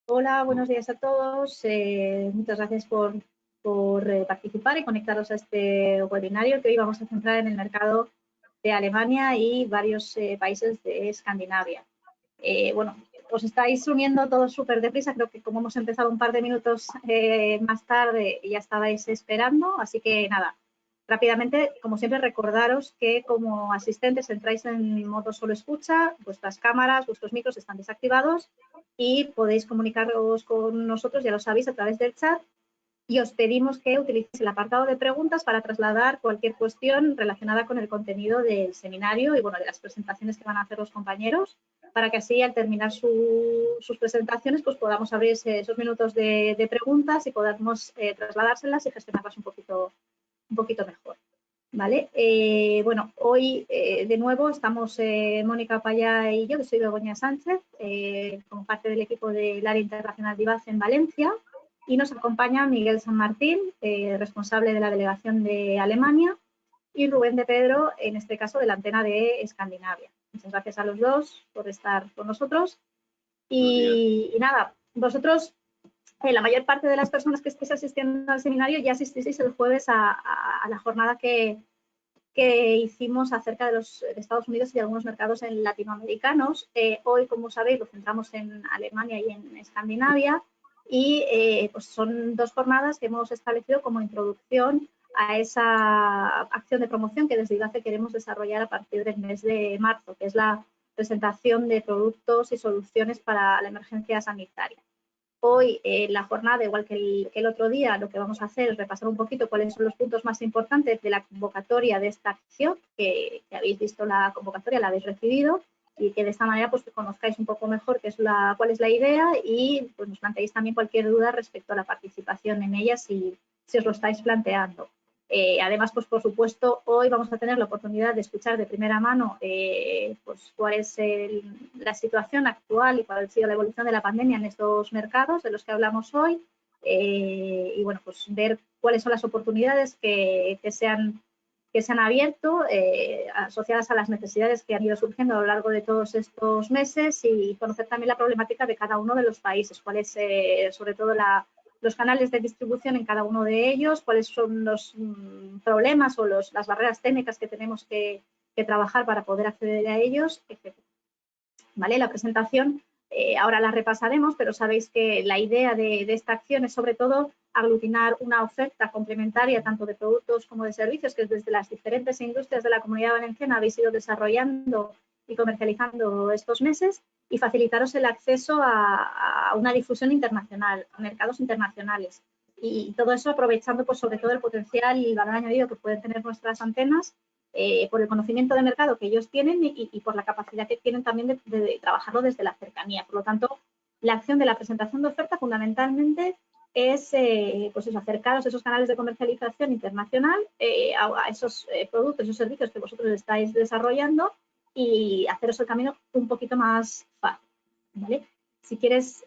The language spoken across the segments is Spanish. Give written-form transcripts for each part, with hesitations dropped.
Hola, buenos días a todos. Muchas gracias por participar y conectaros a este webinario que hoy vamos a centrar en el mercado de Alemania y varios países de Escandinavia. Bueno, os estáis uniendo todos súper deprisa. Creo que como hemos empezado un par de minutos más tarde ya estabais esperando. Así que nada, rápidamente, como siempre, recordaros que como asistentes entráis en modo solo escucha, vuestras cámaras, vuestros micros están desactivados y podéis comunicaros con nosotros, ya lo sabéis, a través del chat, y os pedimos que utilicéis el apartado de preguntas para trasladar cualquier cuestión relacionada con el contenido del seminario y bueno, de las presentaciones que van a hacer los compañeros, para que así al terminar sus presentaciones pues podamos abrir esos minutos de preguntas y podamos trasladárselas y gestionarlas un poquito mejor. ¿Vale? Bueno, hoy de nuevo estamos Mónica Payá y yo, que soy Begoña Sánchez, como parte del equipo del área internacional de IBAZ en Valencia, y nos acompaña Miguel San Martín, responsable de la delegación de Alemania, y Rubén de Pedro, en este caso de la antena de Escandinavia. Muchas gracias a los dos por estar con nosotros. Y nada, vosotros, la mayor parte de las personas que estéis asistiendo al seminario ya asististeis el jueves a la jornada que hicimos acerca de Estados Unidos y de algunos mercados latinoamericanos. Hoy, como sabéis, lo centramos en Alemania y en Escandinavia y pues son dos jornadas que hemos establecido como introducción a esa acción de promoción que desde IBACE queremos desarrollar a partir del mes de marzo, que es la presentación de productos y soluciones para la emergencia sanitaria. Hoy, la jornada, igual que el otro día, lo que vamos a hacer es repasar un poquito cuáles son los puntos más importantes de la convocatoria de esta acción, que habéis visto la convocatoria, la habéis recibido, y que de esta manera pues que conozcáis un poco mejor cuál es la idea y pues nos planteéis también cualquier duda respecto a la participación en ella si os lo estáis planteando. Además, pues por supuesto, hoy vamos a tener la oportunidad de escuchar de primera mano pues, cuál es la situación actual y cuál ha sido la evolución de la pandemia en estos mercados de los que hablamos hoy y bueno, pues ver cuáles son las oportunidades que se han abierto asociadas a las necesidades que han ido surgiendo a lo largo de todos estos meses y conocer también la problemática de cada uno de los países, cuál es sobre todo los canales de distribución en cada uno de ellos, cuáles son los problemas o las barreras técnicas que tenemos que trabajar para poder acceder a ellos, etc. ¿Vale? La presentación ahora la repasaremos, pero sabéis que la idea de esta acción es sobre todo aglutinar una oferta complementaria tanto de productos como de servicios que desde las diferentes industrias de la Comunidad Valenciana habéis ido desarrollando y comercializando estos meses y facilitaros el acceso a una difusión internacional, a mercados internacionales. Y todo eso aprovechando pues, sobre todo el potencial y el valor añadido que pueden tener nuestras antenas por el conocimiento de mercado que ellos tienen y por la capacidad que tienen también de trabajarlo desde la cercanía. Por lo tanto, la acción de la presentación de oferta fundamentalmente es pues eso, acercaros a esos canales de comercialización internacional, a esos productos y servicios que vosotros estáis desarrollando y haceros el camino un poquito más fácil. ¿Vale? Si quieres,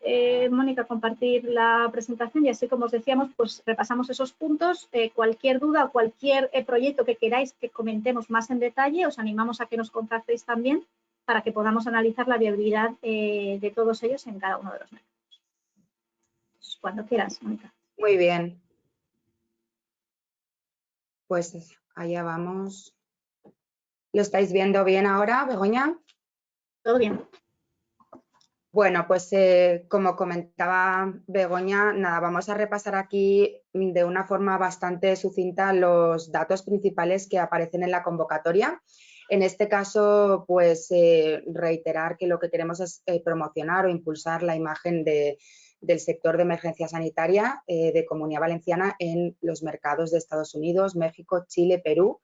Mónica, compartir la presentación y así como os decíamos, pues repasamos esos puntos. Cualquier duda o cualquier proyecto que queráis que comentemos más en detalle, os animamos a que nos contactéis también para que podamos analizar la viabilidad de todos ellos en cada uno de los mercados. Pues, cuando quieras, Mónica. Muy bien. Pues allá vamos. ¿Lo estáis viendo bien ahora, Begoña? Todo bien. Bueno, pues como comentaba Begoña, nada, vamos a repasar aquí de una forma bastante sucinta los datos principales que aparecen en la convocatoria. En este caso, pues reiterar que lo que queremos es promocionar o impulsar la imagen del sector de emergencia sanitaria de Comunidad Valenciana en los mercados de Estados Unidos, México, Chile, Perú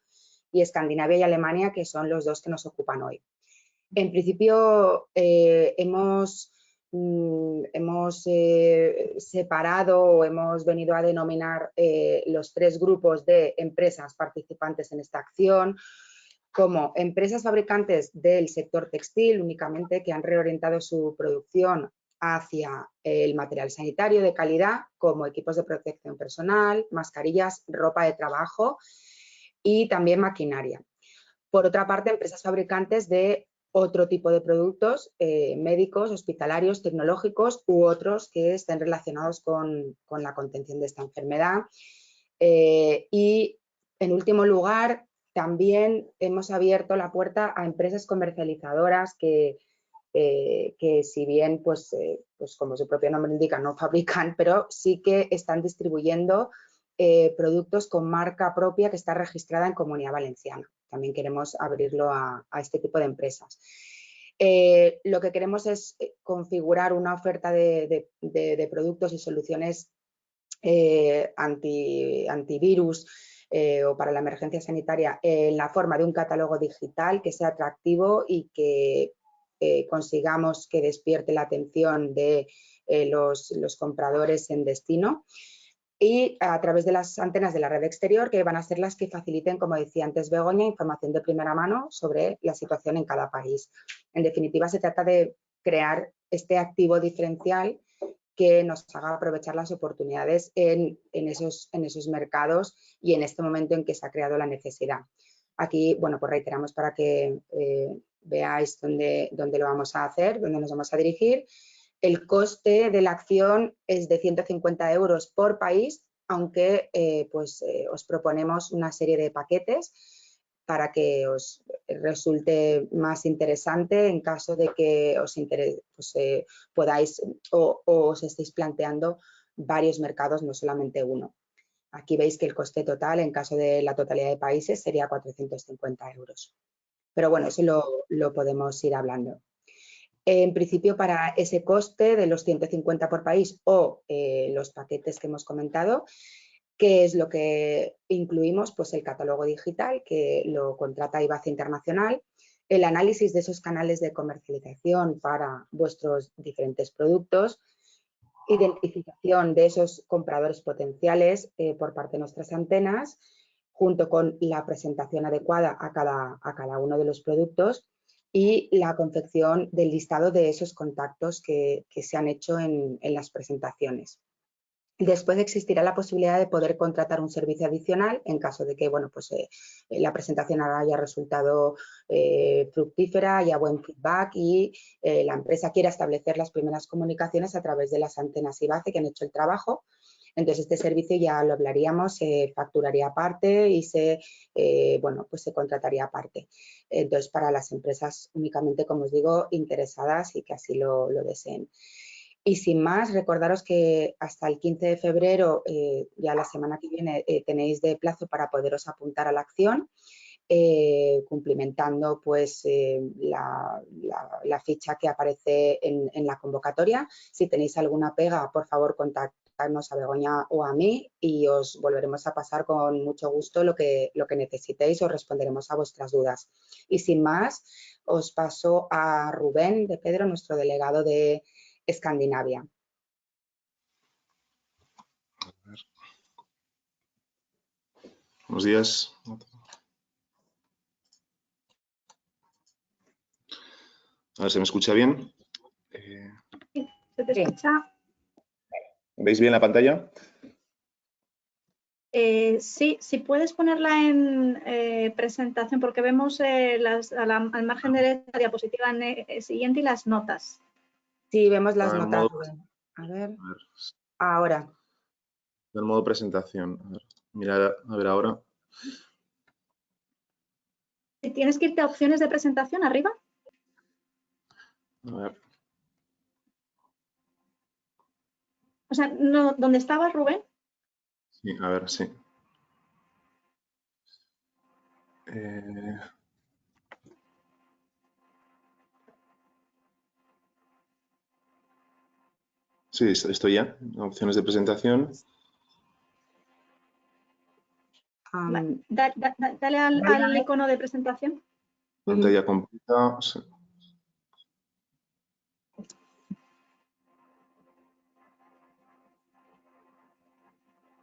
y Escandinavia y Alemania, que son los dos que nos ocupan hoy. En principio, hemos separado o hemos venido a denominar los tres grupos de empresas participantes en esta acción como empresas fabricantes del sector textil únicamente que han reorientado su producción hacia el material sanitario de calidad como equipos de protección personal, mascarillas, ropa de trabajo y también maquinaria. Por otra parte, empresas fabricantes de otro tipo de productos médicos, hospitalarios, tecnológicos u otros que estén relacionados con la contención de esta enfermedad. Y en último lugar, también hemos abierto la puerta a empresas comercializadoras que si bien, pues como su propio nombre indica, no fabrican, pero sí que están distribuyendo productos con marca propia que está registrada en Comunidad Valenciana. También queremos abrirlo a este tipo de empresas. Lo que queremos es configurar una oferta de productos y soluciones antivirus o para la emergencia sanitaria en la forma de un catálogo digital que sea atractivo y que consigamos que despierte la atención de los compradores en destino, y a través de las antenas de la red exterior, que van a ser las que faciliten, como decía antes Begoña, información de primera mano sobre la situación en cada país. En definitiva, se trata de crear este activo diferencial que nos haga aprovechar las oportunidades en esos mercados y en este momento en que se ha creado la necesidad. Aquí, bueno, pues reiteramos para que veáis dónde lo vamos a hacer, dónde nos vamos a dirigir. El coste de la acción es de 150 euros por país, aunque os proponemos una serie de paquetes para que os resulte más interesante en caso de que os podáis o os estéis planteando varios mercados, no solamente uno. Aquí veis que el coste total, en caso de la totalidad de países, sería 450 euros. Pero bueno, eso lo podemos ir hablando. En principio, para ese coste de los 150 por país o los paquetes que hemos comentado, ¿qué es lo que incluimos? Pues el catálogo digital, que lo contrata IBACE Internacional, el análisis de esos canales de comercialización para vuestros diferentes productos, identificación de esos compradores potenciales por parte de nuestras antenas, junto con la presentación adecuada a cada uno de los productos y la confección del listado de esos contactos que se han hecho en las presentaciones. Después existirá la posibilidad de poder contratar un servicio adicional en caso de que la presentación haya resultado fructífera, haya buen feedback y la empresa quiera establecer las primeras comunicaciones a través de las antenas IBACE que han hecho el trabajo. Entonces, este servicio ya lo hablaríamos, se facturaría aparte y se contrataría aparte. Entonces, para las empresas únicamente, como os digo, interesadas y que así lo deseen. Y sin más, recordaros que hasta el 15 de febrero, ya la semana que viene, tenéis de plazo para poderos apuntar a la acción, cumplimentando pues la ficha que aparece en la convocatoria. Si tenéis alguna pega, por favor, contactadnos a Begoña o a mí y os volveremos a pasar con mucho gusto lo que necesitéis, os responderemos a vuestras dudas. Y sin más, os paso a Rubén de Pedro, nuestro delegado de Escandinavia. Buenos días. A ver, ¿se me escucha bien? Sí, se te escucha. ¿Veis bien la pantalla? Sí, si puedes ponerla en presentación, porque vemos al margen derecha la diapositiva siguiente y las notas. Sí, vemos las Está en notas. modo... A ver. Ahora. Está en modo presentación. A ver, mirad, a ver ahora. ¿Tienes que irte a opciones de presentación arriba? A ver. O sea, no, ¿dónde estabas, Rubén? Sí, a ver, sí. Sí, estoy ya. Opciones de presentación. Dale al icono de presentación. Pantalla completa. Sí.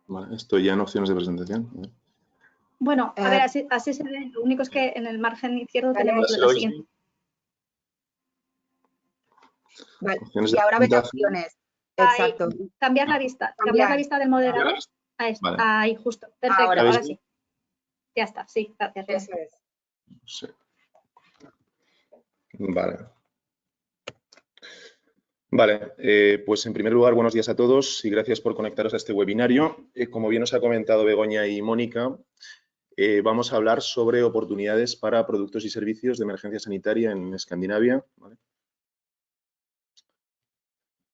Vale, estoy ya en opciones de presentación. A ver. Bueno, a ver, así se ve. Lo único es que en el margen izquierdo tenemos ¿Sí la siguiente. Vale. Y ahora ves opciones. Exacto. Ahí, cambiar la vista. Cambiar la vista del moderador. Ahí, vale. Ahí justo. Perfecto, ahora sí. Ya está, sí, gracias. Eso es. Sí. Vale, pues en primer lugar, buenos días a todos y gracias por conectaros a este webinario. Como bien os ha comentado Begoña y Mónica, vamos a hablar sobre oportunidades para productos y servicios de emergencia sanitaria en Escandinavia. ¿Vale?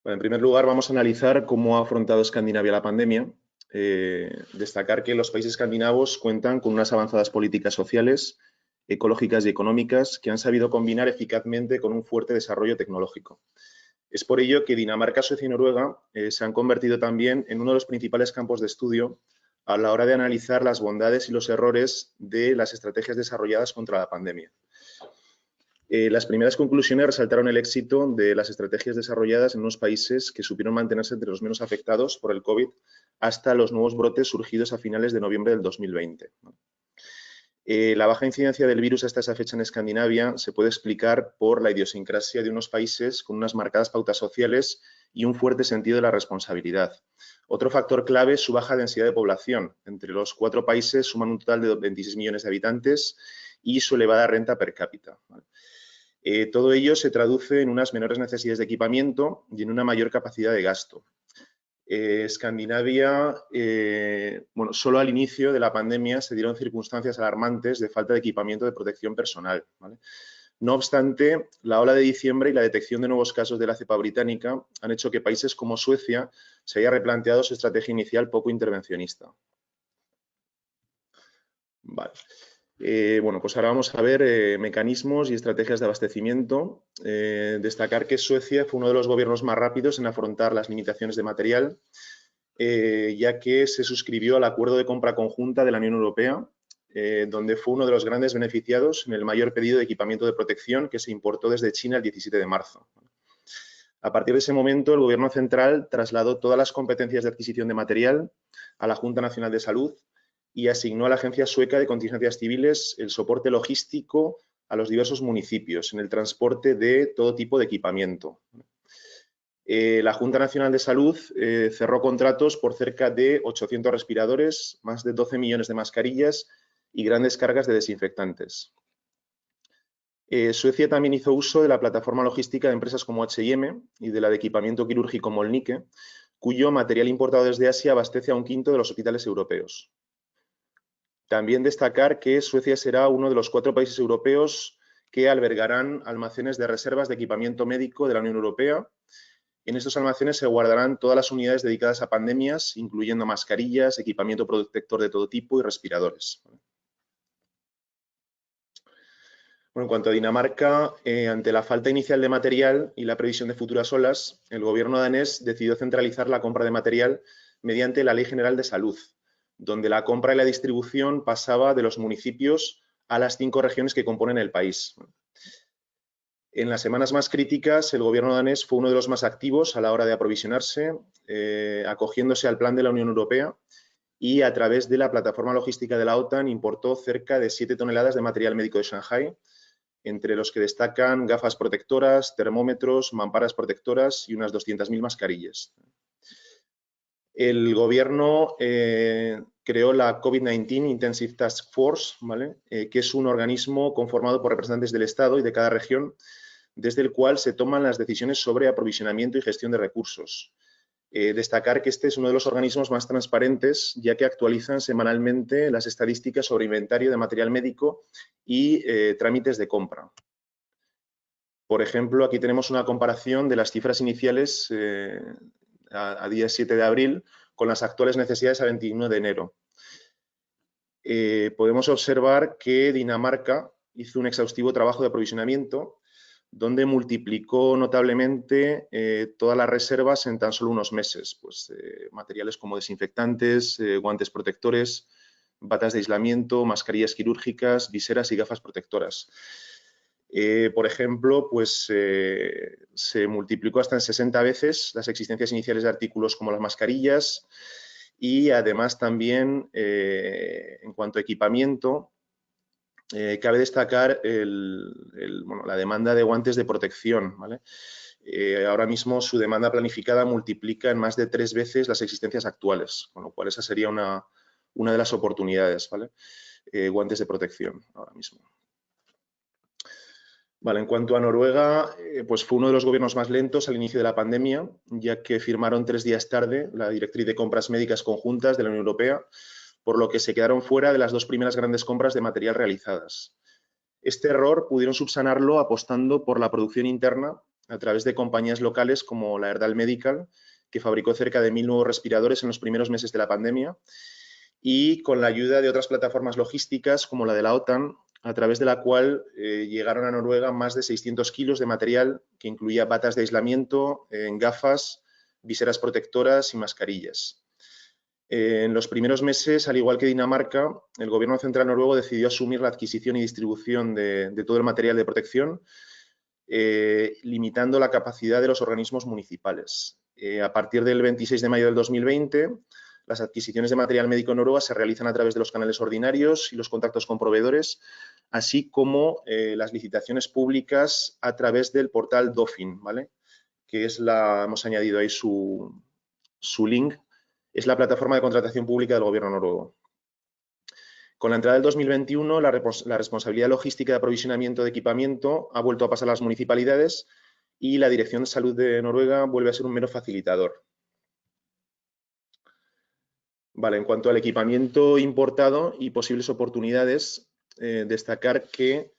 Bueno, en primer lugar, vamos a analizar cómo ha afrontado Escandinavia la pandemia. Destacar que los países escandinavos cuentan con unas avanzadas políticas sociales, ecológicas y económicas que han sabido combinar eficazmente con un fuerte desarrollo tecnológico. Es por ello que Dinamarca, Suecia y Noruega se han convertido también en uno de los principales campos de estudio a la hora de analizar las bondades y los errores de las estrategias desarrolladas contra la pandemia. Las primeras conclusiones resaltaron el éxito de las estrategias desarrolladas en unos países que supieron mantenerse entre los menos afectados por el COVID hasta los nuevos brotes surgidos a finales de noviembre del 2020. La baja incidencia del virus hasta esa fecha en Escandinavia se puede explicar por la idiosincrasia de unos países con unas marcadas pautas sociales y un fuerte sentido de la responsabilidad. Otro factor clave es su baja densidad de población. Entre los 4 países suman un total de 26 millones de habitantes y su elevada renta per cápita. Todo ello se traduce en unas menores necesidades de equipamiento y en una mayor capacidad de gasto. Escandinavia, bueno, solo al inicio de la pandemia se dieron circunstancias alarmantes de falta de equipamiento de protección personal, ¿vale? No obstante, la ola de diciembre y la detección de nuevos casos de la cepa británica han hecho que países como Suecia se haya replanteado su estrategia inicial poco intervencionista. Vale. Bueno, pues ahora vamos a ver mecanismos y estrategias de abastecimiento. Destacar que Suecia fue uno de los gobiernos más rápidos en afrontar las limitaciones de material, ya que se suscribió al Acuerdo de Compra Conjunta de la Unión Europea, donde fue uno de los grandes beneficiados en el mayor pedido de equipamiento de protección que se importó desde China el 17 de marzo. A partir de ese momento, el Gobierno central trasladó todas las competencias de adquisición de material a la Junta Nacional de Salud y asignó a la Agencia Sueca de Contingencias Civiles el soporte logístico a los diversos municipios en el transporte de todo tipo de equipamiento. La Junta Nacional de Salud cerró contratos por cerca de 800 respiradores, más de 12 millones de mascarillas y grandes cargas de desinfectantes. Suecia también hizo uso de la plataforma logística de empresas como H&M y de la de equipamiento quirúrgico Molnike, cuyo material importado desde Asia abastece a 1/5 de los hospitales europeos. También destacar que Suecia será uno de los 4 países europeos que albergarán almacenes de reservas de equipamiento médico de la Unión Europea. En estos almacenes se guardarán todas las unidades dedicadas a pandemias, incluyendo mascarillas, equipamiento protector de todo tipo y respiradores. Bueno, en cuanto a Dinamarca, ante la falta inicial de material y la previsión de futuras olas, el gobierno danés decidió centralizar la compra de material mediante la Ley General de Salud, donde la compra y la distribución pasaba de los municipios a las 5 regiones que componen el país. En las semanas más críticas, el gobierno danés fue uno de los más activos a la hora de aprovisionarse, acogiéndose al plan de la Unión Europea y a través de la plataforma logística de la OTAN importó cerca de 7 toneladas de material médico de Shanghái, entre los que destacan gafas protectoras, termómetros, mamparas protectoras y unas 200.000 mascarillas. El gobierno creó la COVID-19 Intensive Task Force, ¿vale? Que es un organismo conformado por representantes del Estado y de cada región, desde el cual se toman las decisiones sobre aprovisionamiento y gestión de recursos. Destacar que este es uno de los organismos más transparentes, ya que actualizan semanalmente las estadísticas sobre inventario de material médico y trámites de compra. Por ejemplo, aquí tenemos una comparación de las cifras iniciales a día 7 de abril con las actuales necesidades a 21 de enero. Podemos observar que Dinamarca hizo un exhaustivo trabajo de aprovisionamiento donde multiplicó notablemente todas las reservas en tan solo unos meses. Pues, materiales como desinfectantes, guantes protectores, batas de aislamiento, mascarillas quirúrgicas, viseras y gafas protectoras. Por ejemplo, pues, se multiplicó hasta en 60 veces las existencias iniciales de artículos como las mascarillas y además también en cuanto a equipamiento, cabe destacar la demanda de guantes de protección, ¿vale? Ahora mismo su demanda planificada multiplica en más de 3 veces las existencias actuales, con lo cual esa sería una de las oportunidades, ¿vale? Guantes de protección ahora mismo. Vale, en cuanto a Noruega, pues fue uno de los gobiernos más lentos al inicio de la pandemia, ya que firmaron 3 días tarde la directriz de compras médicas conjuntas de la Unión Europea, por lo que se quedaron fuera de las 2 primeras grandes compras de material realizadas. Este error pudieron subsanarlo apostando por la producción interna a través de compañías locales como la Erdal Medical, que fabricó cerca de 1000 nuevos respiradores en los primeros meses de la pandemia, y con la ayuda de otras plataformas logísticas como la de la OTAN, a través de la cual llegaron a Noruega más de 600 kilos de material que incluía batas de aislamiento, gafas, viseras protectoras y mascarillas. En los primeros meses, al igual que Dinamarca, el gobierno central noruego decidió asumir la adquisición y distribución de todo el material de protección, limitando la capacidad de los organismos municipales. A partir del 26 de mayo del 2020, las adquisiciones de material médico en Noruega se realizan a través de los canales ordinarios y los contactos con proveedores, así como las licitaciones públicas a través del portal Dofin, ¿vale? Que es hemos añadido ahí su link, es la plataforma de contratación pública del gobierno noruego. Con la entrada del 2021, la responsabilidad logística de aprovisionamiento de equipamiento ha vuelto a pasar a las municipalidades y la Dirección de Salud de Noruega vuelve a ser un mero facilitador. Vale, en cuanto al equipamiento importado y posibles oportunidades, destacar que,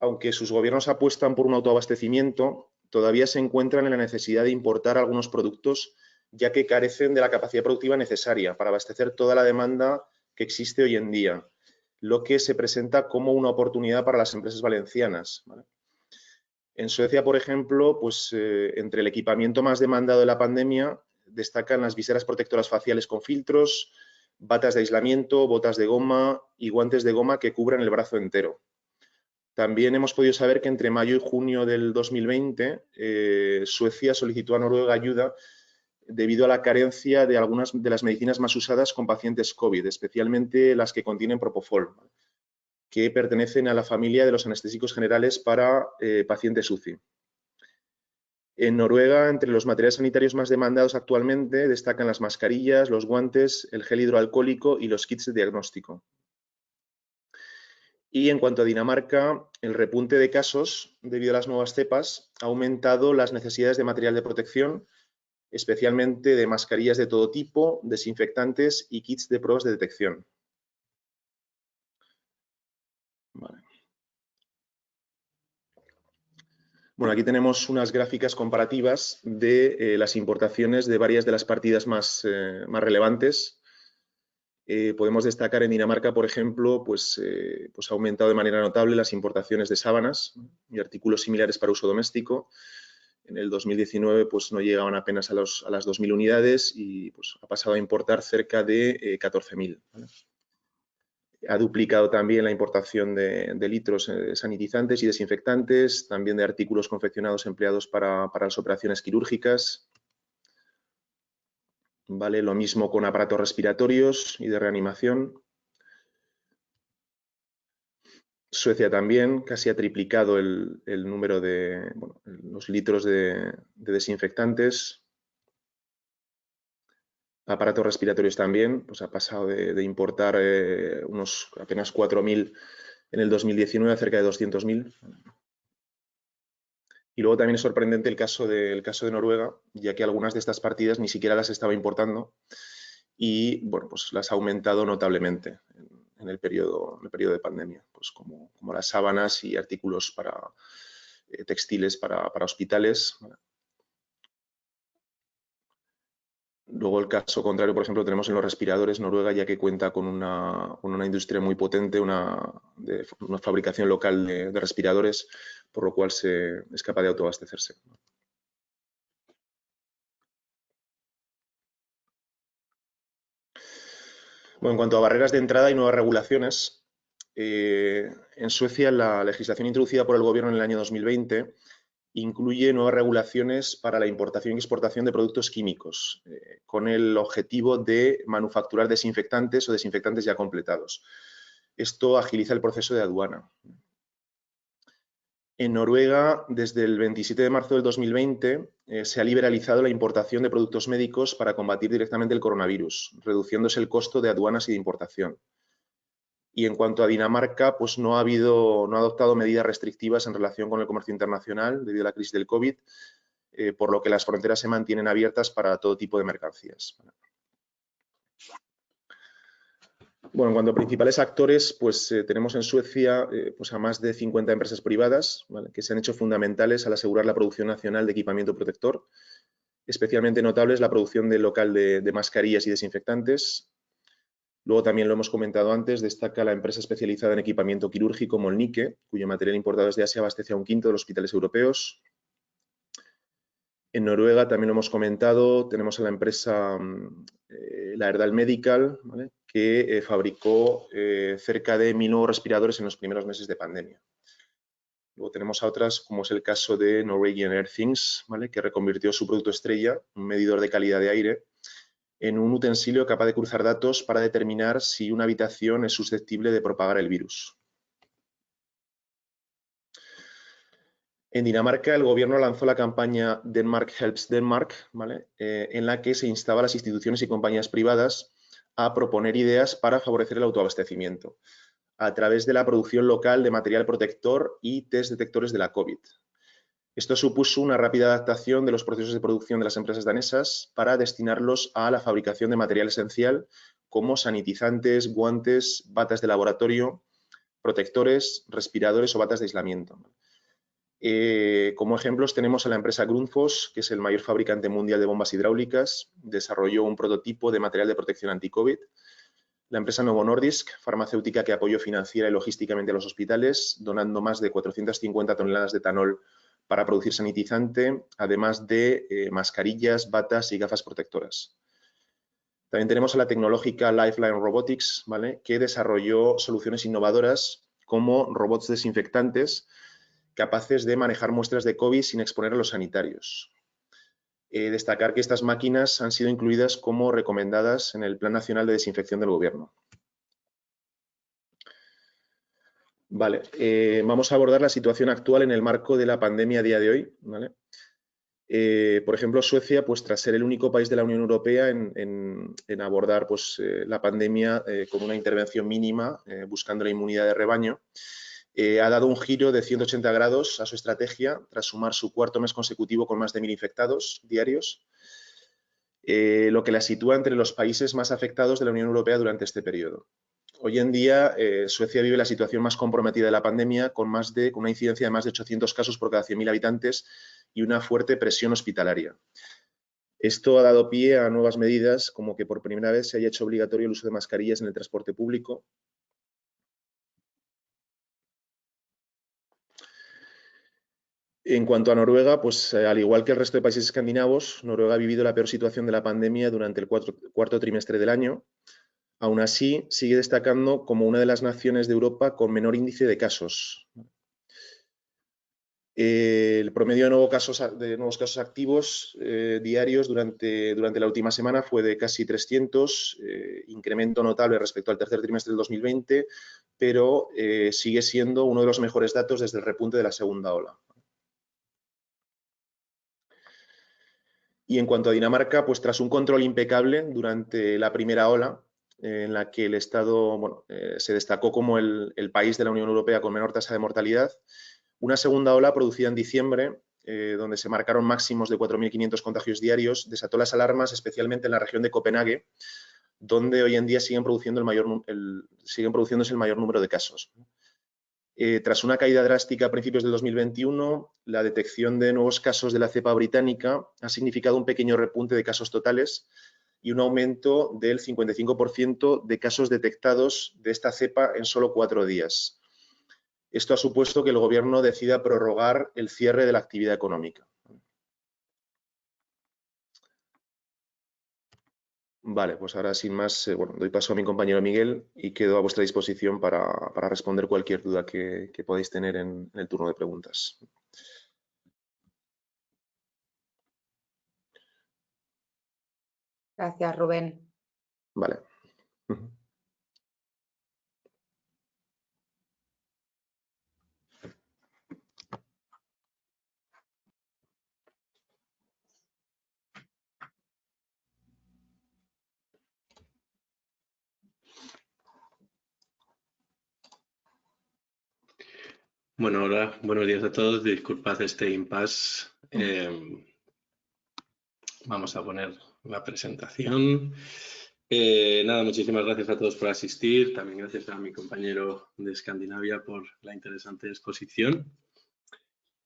aunque sus gobiernos apuestan por un autoabastecimiento, todavía se encuentran en la necesidad de importar algunos productos, ya que carecen de la capacidad productiva necesaria para abastecer toda la demanda que existe hoy en día, lo que se presenta como una oportunidad para las empresas valencianas, ¿vale? En Suecia, por ejemplo, pues, entre el equipamiento más demandado de la pandemia destacan las viseras protectoras faciales con filtros, batas de aislamiento, botas de goma y guantes de goma que cubran el brazo entero. También hemos podido saber que entre mayo y junio del 2020 Suecia solicitó a Noruega ayuda debido a la carencia de algunas de las medicinas más usadas con pacientes COVID, especialmente las que contienen propofol, que pertenecen a la familia de los anestésicos generales para pacientes UCI. En Noruega, entre los materiales sanitarios más demandados actualmente destacan las mascarillas, los guantes, el gel hidroalcohólico y los kits de diagnóstico. Y en cuanto a Dinamarca, el repunte de casos debido a las nuevas cepas ha aumentado las necesidades de material de protección, especialmente de mascarillas de todo tipo, desinfectantes y kits de pruebas de detección. Vale. Bueno, aquí tenemos unas gráficas comparativas de las importaciones de varias de las partidas más relevantes. Podemos destacar en Dinamarca, por ejemplo, pues ha aumentado de manera notable las importaciones de sábanas y artículos similares para uso doméstico. En el 2019 pues, no llegaban apenas a las 2.000 unidades y pues, ha pasado a importar cerca de 14.000. ¿Vale? Ha duplicado también la importación de litros sanitizantes y desinfectantes, también de artículos confeccionados empleados para las operaciones quirúrgicas. ¿Vale? Lo mismo con aparatos respiratorios y de reanimación. Suecia también casi ha triplicado el número de los litros de desinfectantes. Aparatos respiratorios también, pues ha pasado de importar unos apenas 4.000 en el 2019 a cerca de 200.000. Y luego también es sorprendente el caso de Noruega, ya que algunas de estas partidas ni siquiera las estaba importando y bueno, pues las ha aumentado notablemente en el periodo de pandemia, pues como las sábanas y artículos para textiles para hospitales. Luego el caso contrario, por ejemplo, tenemos en los respiradores Noruega, ya que cuenta con una industria muy potente, una fabricación local de respiradores, por lo cual es capaz de autoabastecerse. Bueno, en cuanto a barreras de entrada y nuevas regulaciones, en Suecia la legislación introducida por el gobierno en el año 2020 incluye nuevas regulaciones para la importación y exportación de productos químicos, con el objetivo de manufacturar desinfectantes o desinfectantes ya completados. Esto agiliza el proceso de aduana. En Noruega, desde el 27 de marzo del 2020, se ha liberalizado la importación de productos médicos para combatir directamente el coronavirus, reduciéndose el costo de aduanas y de importación. Y en cuanto a Dinamarca, pues no ha adoptado medidas restrictivas en relación con el comercio internacional debido a la crisis del COVID, por lo que las fronteras se mantienen abiertas para todo tipo de mercancías. Bueno, en cuanto a principales actores, pues tenemos en Suecia pues a más de 50 empresas privadas, ¿vale?, que se han hecho fundamentales al asegurar la producción nacional de equipamiento protector. Especialmente notable es la producción local de mascarillas y desinfectantes. Luego también lo hemos comentado antes, destaca la empresa especializada en equipamiento quirúrgico Molnike, cuyo material importado desde Asia abastece a 1/5 de los hospitales europeos. En Noruega también lo hemos comentado, tenemos a la empresa la Erdal Medical, ¿vale?, que fabricó cerca de 1000 nuevos respiradores en los primeros meses de pandemia. Luego tenemos a otras, como es el caso de Norwegian Air Things, ¿vale?, que reconvirtió su producto estrella, un medidor de calidad de aire, en un utensilio capaz de cruzar datos para determinar si una habitación es susceptible de propagar el virus. En Dinamarca, el gobierno lanzó la campaña Denmark Helps Denmark, ¿vale?, en la que se instaba a las instituciones y compañías privadas a proponer ideas para favorecer el autoabastecimiento a través de la producción local de material protector y test detectores de la COVID. Esto supuso una rápida adaptación de los procesos de producción de las empresas danesas para destinarlos a la fabricación de material esencial como sanitizantes, guantes, batas de laboratorio, protectores, respiradores o batas de aislamiento. Como ejemplos tenemos a la empresa Grundfos, que es el mayor fabricante mundial de bombas hidráulicas, desarrolló un prototipo de material de protección anti-COVID. La empresa Novo Nordisk, farmacéutica que apoyó financiera y logísticamente a los hospitales, donando más de 450 toneladas de etanol para producir sanitizante, además de mascarillas, batas y gafas protectoras. También tenemos a la tecnológica Lifeline Robotics, ¿vale?, que desarrolló soluciones innovadoras como robots desinfectantes capaces de manejar muestras de COVID sin exponer a los sanitarios. Destacar que estas máquinas han sido incluidas como recomendadas en el Plan Nacional de Desinfección del Gobierno. Vale, vamos a abordar la situación actual en el marco de la pandemia a día de hoy, ¿vale? Por ejemplo, Suecia, pues tras ser el único país de la Unión Europea en abordar pues, la pandemia con una intervención mínima, buscando la inmunidad de rebaño, ha dado un giro de 180 grados a su estrategia tras sumar su cuarto mes consecutivo con más de 1000 infectados diarios, lo que la sitúa entre los países más afectados de la Unión Europea durante este periodo. Hoy en día, Suecia vive la situación más comprometida de la pandemia, con una incidencia de más de 800 casos por cada 100.000 habitantes y una fuerte presión hospitalaria. Esto ha dado pie a nuevas medidas, como que por primera vez se haya hecho obligatorio el uso de mascarillas en el transporte público. En cuanto a Noruega, pues al igual que el resto de países escandinavos, Noruega ha vivido la peor situación de la pandemia durante el cuarto trimestre del año. Aún así, sigue destacando como una de las naciones de Europa con menor índice de casos. El promedio de nuevos casos activos diarios durante la última semana fue de casi 300, incremento notable respecto al tercer trimestre del 2020, pero sigue siendo uno de los mejores datos desde el repunte de la segunda ola. Y en cuanto a Dinamarca, pues tras un control impecable durante la primera ola, en la que el Estado se destacó como el país de la Unión Europea con menor tasa de mortalidad, una segunda ola producida en diciembre, donde se marcaron máximos de 4.500 contagios diarios, desató las alarmas, especialmente en la región de Copenhague, donde hoy en día siguen produciéndose el mayor número de casos. Tras una caída drástica a principios del 2021, la detección de nuevos casos de la cepa británica ha significado un pequeño repunte de casos totales y un aumento del 55% de casos detectados de esta cepa en solo 4 días. Esto ha supuesto que el Gobierno decida prorrogar el cierre de la actividad económica. Vale, pues ahora sin más, doy paso a mi compañero Miguel y quedo a vuestra disposición para responder cualquier duda que podáis tener en el turno de preguntas. Gracias, Rubén. Vale. Bueno, hola, buenos días a todos. Disculpad este impasse. Vamos a poner la presentación. Nada, muchísimas gracias a todos por asistir. También gracias a mi compañero de Escandinavia por la interesante exposición.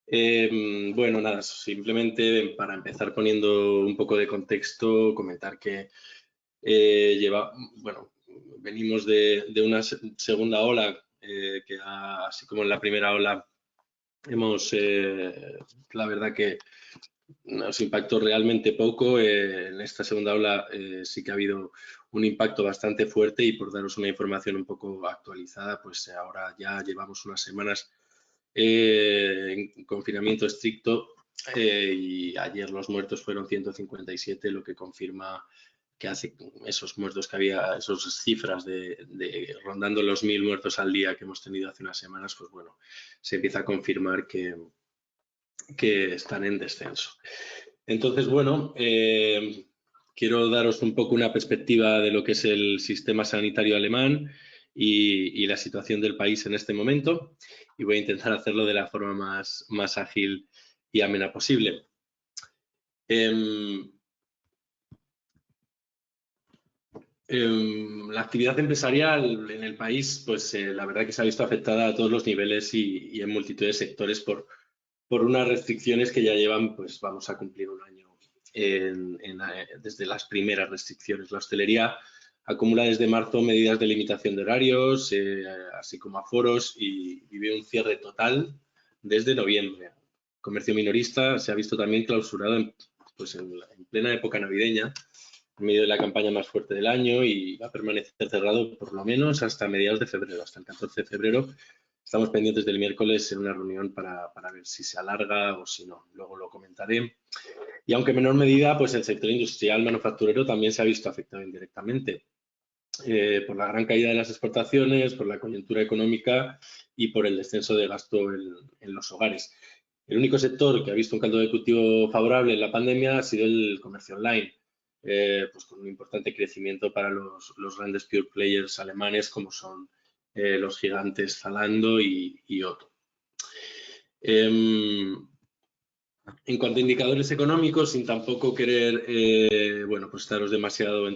Bueno, nada, simplemente para empezar poniendo un poco de contexto, comentar que venimos de una segunda ola que así como en la primera ola hemos, la verdad que nos impactó realmente poco. En esta segunda ola sí que ha habido un impacto bastante fuerte y por daros una información un poco actualizada, pues ahora ya llevamos unas semanas en confinamiento estricto y ayer los muertos fueron 157, lo que confirma que hace esos muertos que había, esas cifras de rondando los 1000 muertos al día que hemos tenido hace unas semanas, pues bueno, se empieza a confirmar que están en descenso. Entonces, bueno, quiero daros un poco una perspectiva de lo que es el sistema sanitario alemán y la situación del país en este momento, y voy a intentar hacerlo de la forma más ágil y amena posible. La actividad empresarial en el país, pues la verdad que se ha visto afectada a todos los niveles y en multitud de sectores por unas restricciones que ya llevan, pues vamos a cumplir un año desde las primeras restricciones. La hostelería acumula desde marzo medidas de limitación de horarios, así como aforos, y vive un cierre total desde noviembre. El comercio minorista se ha visto también clausurado en plena época navideña, en medio de la campaña más fuerte del año, y va a permanecer cerrado por lo menos hasta mediados de febrero, hasta el 14 de febrero. Estamos pendientes del miércoles en una reunión para ver si se alarga o si no. Luego lo comentaré. Y aunque en menor medida, pues el sector industrial manufacturero también se ha visto afectado indirectamente por la gran caída de las exportaciones, por la coyuntura económica y por el descenso de gasto en los hogares. El único sector que ha visto un caldo de cultivo favorable en la pandemia ha sido el comercio online, pues con un importante crecimiento para los grandes pure players alemanes como son los gigantes Zalando y Otto. En cuanto a indicadores económicos, sin tampoco querer pues entrar demasiado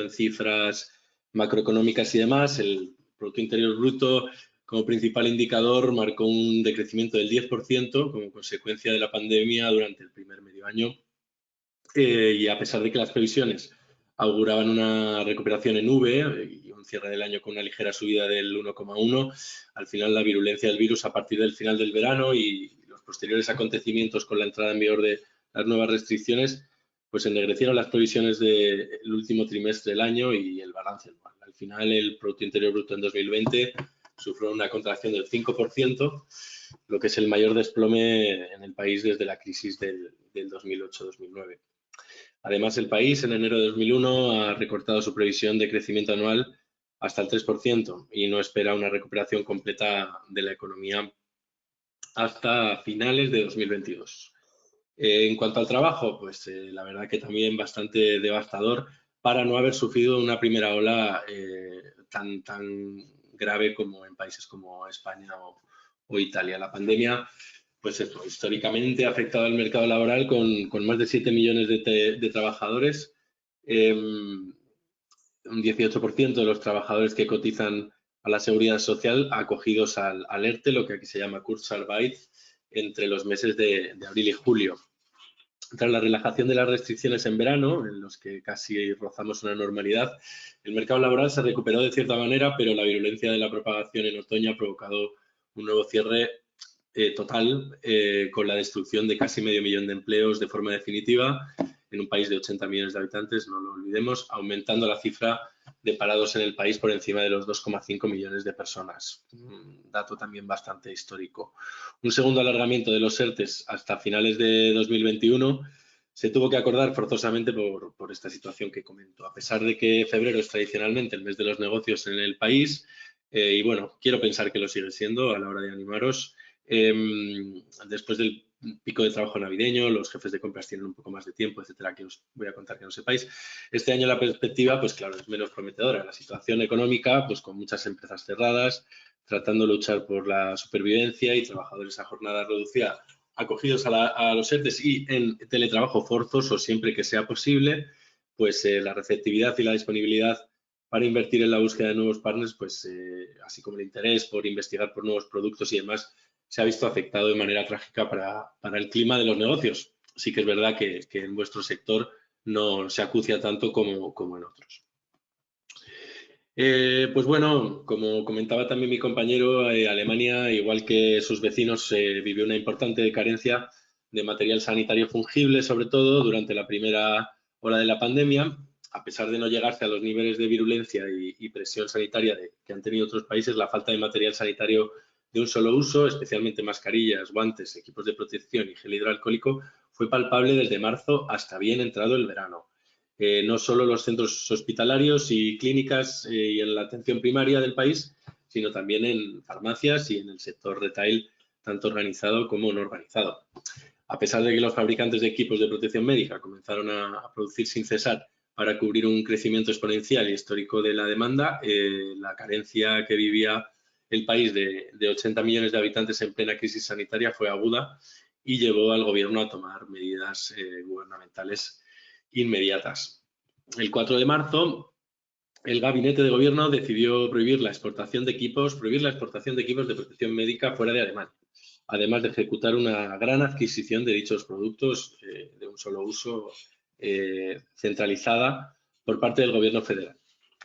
en cifras macroeconómicas y demás, el Producto Interior Bruto como principal indicador marcó un decrecimiento del 10% como consecuencia de la pandemia durante el primer medio año, y a pesar de que las previsiones auguraban una recuperación en V y un cierre del año con una ligera subida del 1,1, al final la virulencia del virus a partir del final del verano y los posteriores acontecimientos con la entrada en vigor de las nuevas restricciones, pues ennegrecieron las previsiones del último trimestre del año y el balance anual. Al final el Producto Interior Bruto en 2020 sufrió una contracción del 5%, lo que es el mayor desplome en el país desde la crisis del 2008-2009. Además, el país en enero de 2001 ha recortado su previsión de crecimiento anual hasta el 3% y no espera una recuperación completa de la economía hasta finales de 2022. En cuanto al trabajo, pues la verdad que también bastante devastador para no haber sufrido una primera ola tan grave como en países como España o Italia. La pandemia, pues eso, históricamente ha afectado al mercado laboral con más de 7 millones de trabajadores. Un 18% de los trabajadores que cotizan a la seguridad social acogidos al ERTE, lo que aquí se llama Kurzarbeit, entre los meses de abril y julio. Tras la relajación de las restricciones en verano, en los que casi rozamos una normalidad, el mercado laboral se recuperó de cierta manera, pero la virulencia de la propagación en otoño ha provocado un nuevo cierre total, con la destrucción de casi medio millón de empleos de forma definitiva en un país de 80 millones de habitantes, no lo olvidemos, aumentando la cifra de parados en el país por encima de los 2,5 millones de personas. Un dato también bastante histórico. Un segundo alargamiento de los ERTES hasta finales de 2021 se tuvo que acordar forzosamente por esta situación que comento. A pesar de que febrero es tradicionalmente el mes de los negocios en el país, y bueno, quiero pensar que lo sigue siendo a la hora de animaros, Después del pico de trabajo navideño, los jefes de compras tienen un poco más de tiempo, etcétera, que os voy a contar que no sepáis. Este año la perspectiva, pues claro, es menos prometedora. La situación económica, pues con muchas empresas cerradas, tratando de luchar por la supervivencia y trabajadores a jornada reducida acogidos a los ERTEs y en teletrabajo forzoso siempre que sea posible, pues la receptividad y la disponibilidad para invertir en la búsqueda de nuevos partners, pues así como el interés por investigar por nuevos productos y demás, se ha visto afectado de manera trágica para el clima de los negocios. Sí que es verdad que en vuestro sector no se acucia tanto como en otros. Pues bueno, como comentaba también mi compañero, Alemania, igual que sus vecinos, vivió una importante carencia de material sanitario fungible, sobre todo durante la primera ola de la pandemia. A pesar de no llegarse a los niveles de virulencia y presión sanitaria que han tenido otros países, la falta de material sanitario de un solo uso, especialmente mascarillas, guantes, equipos de protección y gel hidroalcohólico, fue palpable desde marzo hasta bien entrado el verano. No solo los centros hospitalarios y clínicas y en la atención primaria del país, sino también en farmacias y en el sector retail, tanto organizado como no organizado. A pesar de que los fabricantes de equipos de protección médica comenzaron a producir sin cesar para cubrir un crecimiento exponencial y histórico de la demanda, la carencia que vivía el país de 80 millones de habitantes en plena crisis sanitaria fue aguda y llevó al gobierno a tomar medidas gubernamentales inmediatas. El 4 de marzo, el gabinete de gobierno decidió prohibir la exportación de equipos de protección médica fuera de Alemania, además de ejecutar una gran adquisición de dichos productos de un solo uso centralizada por parte del gobierno federal.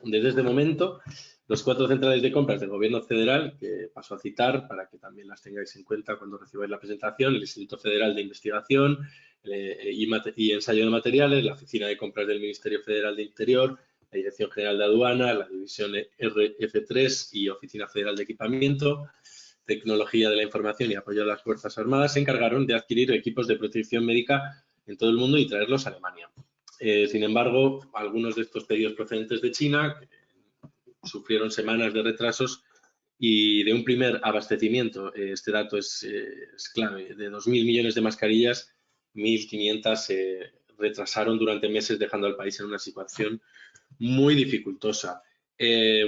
Desde este momento, los 4 centrales de compras del gobierno federal, que paso a citar para que también las tengáis en cuenta cuando recibáis la presentación, el Instituto Federal de Investigación y Ensayo de Materiales, la Oficina de Compras del Ministerio Federal de Interior, la Dirección General de Aduana, la División RF3 y Oficina Federal de Equipamiento, Tecnología de la Información y Apoyo a las Fuerzas Armadas, se encargaron de adquirir equipos de protección médica en todo el mundo y traerlos a Alemania. Sin embargo, algunos de estos pedidos procedentes de China sufrieron semanas de retrasos y de un primer abastecimiento, este dato es clave, de 2.000 millones de mascarillas, 1.500 se retrasaron durante meses, dejando al país en una situación muy dificultosa.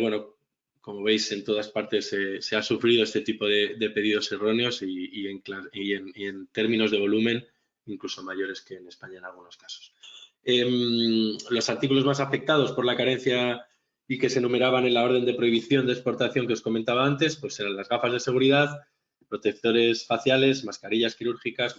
Bueno, como veis, en todas partes se ha sufrido este tipo de pedidos erróneos y en términos de volumen, incluso mayores que en España en algunos casos. Los artículos más afectados por la carencia y que se enumeraban en la orden de prohibición de exportación que os comentaba antes, pues eran las gafas de seguridad, protectores faciales, mascarillas quirúrgicas,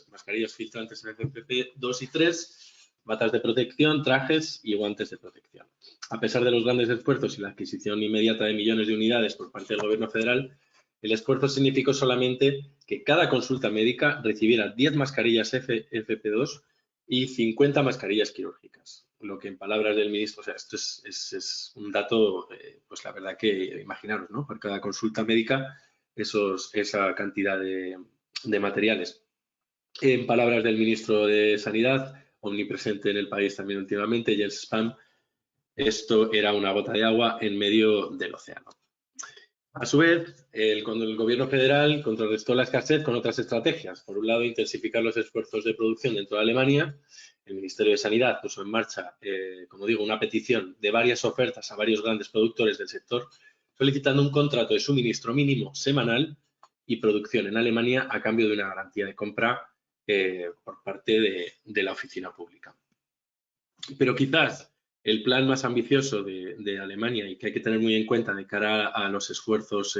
mascarillas filtrantes en FFP2 y 3, batas de protección, trajes y guantes de protección. A pesar de los grandes esfuerzos y la adquisición inmediata de millones de unidades por parte del gobierno federal, el esfuerzo significó solamente que cada consulta médica recibiera 10 mascarillas FFP2 y 50 mascarillas quirúrgicas. Lo que en palabras del ministro, o sea, esto es un dato, pues la verdad que imaginaros, ¿no? Por cada consulta médica, esa cantidad de materiales. En palabras del ministro de Sanidad, omnipresente en el país también últimamente, Jens Spahn, esto era una gota de agua en medio del océano. A su vez, el gobierno federal contrarrestó la escasez con otras estrategias. Por un lado, intensificar los esfuerzos de producción dentro de Alemania. El Ministerio de Sanidad puso en marcha, como digo, una petición de varias ofertas a varios grandes productores del sector, solicitando un contrato de suministro mínimo semanal y producción en Alemania a cambio de una garantía de compra por parte de la oficina pública. Pero quizás el plan más ambicioso de Alemania y que hay que tener muy en cuenta de cara a los esfuerzos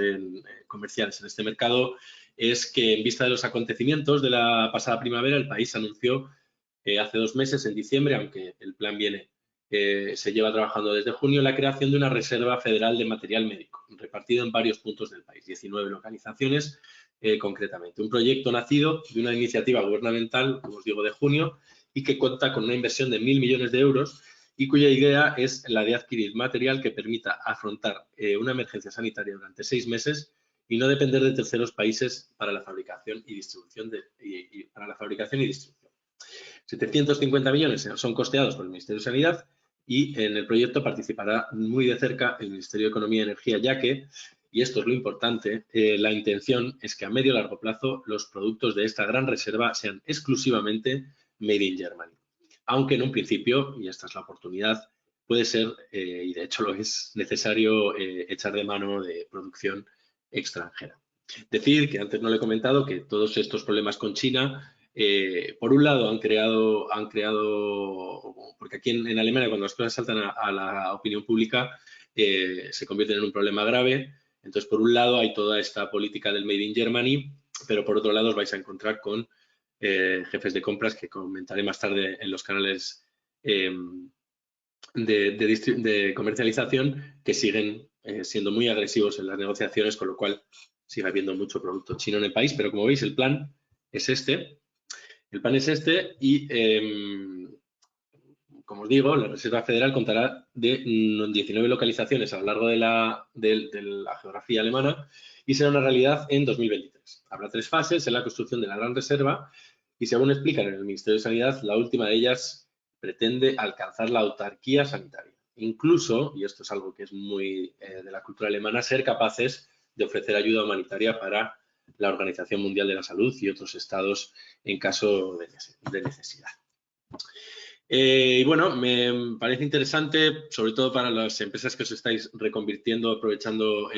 comerciales en este mercado es que en vista de los acontecimientos de la pasada primavera, el país anunció hace 2 meses, en diciembre, aunque el plan se lleva trabajando desde junio, la creación de una reserva federal de material médico, repartido en varios puntos del país, 19 localizaciones concretamente. Un proyecto nacido de una iniciativa gubernamental, como os digo, de junio, y que cuenta con una inversión de 1.000 millones de euros y cuya idea es la de adquirir material que permita afrontar una emergencia sanitaria durante 6 meses y no depender de terceros países para la fabricación y distribución. 750 millones son costeados por el Ministerio de Sanidad y en el proyecto participará muy de cerca el Ministerio de Economía y Energía, ya que y esto es lo importante, la intención es que a medio y largo plazo los productos de esta gran reserva sean exclusivamente made in Germany. Aunque en un principio, y esta es la oportunidad, puede ser, y de hecho lo es, necesario echar de mano de producción extranjera. Decir, que antes no le he comentado, que todos estos problemas con China, por un lado han creado, porque aquí en Alemania cuando las cosas saltan a la opinión pública se convierten en un problema grave. Entonces, por un lado hay toda esta política del Made in Germany, pero por otro lado os vais a encontrar con jefes de compras que comentaré más tarde en los canales de comercialización que siguen siendo muy agresivos en las negociaciones, con lo cual sigue habiendo mucho producto chino en el país. Pero como veis, el plan es este. El plan es este y, como os digo, la Reserva Federal contará de 19 localizaciones a lo largo de la geografía alemana y será una realidad en 2023. Habrá 3 fases en la construcción de la Gran Reserva y, según explican en el Ministerio de Sanidad, la última de ellas pretende alcanzar la autarquía sanitaria. Incluso, y esto es algo que es muy de la cultura alemana, ser capaces de ofrecer ayuda humanitaria para la Organización Mundial de la Salud y otros estados en caso de necesidad. Y bueno, me parece interesante, sobre todo para las empresas que os estáis reconvirtiendo, aprovechando,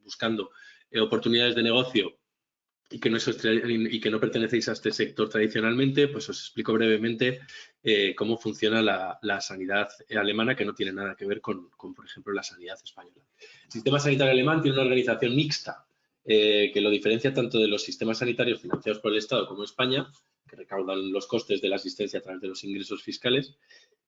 buscando oportunidades de negocio y que no pertenecéis a este sector tradicionalmente, pues os explico brevemente cómo funciona la sanidad alemana, que no tiene nada que ver con, por ejemplo, la sanidad española. El sistema sanitario alemán tiene una organización mixta que lo diferencia tanto de los sistemas sanitarios financiados por el Estado como España, que recaudan los costes de la asistencia a través de los ingresos fiscales,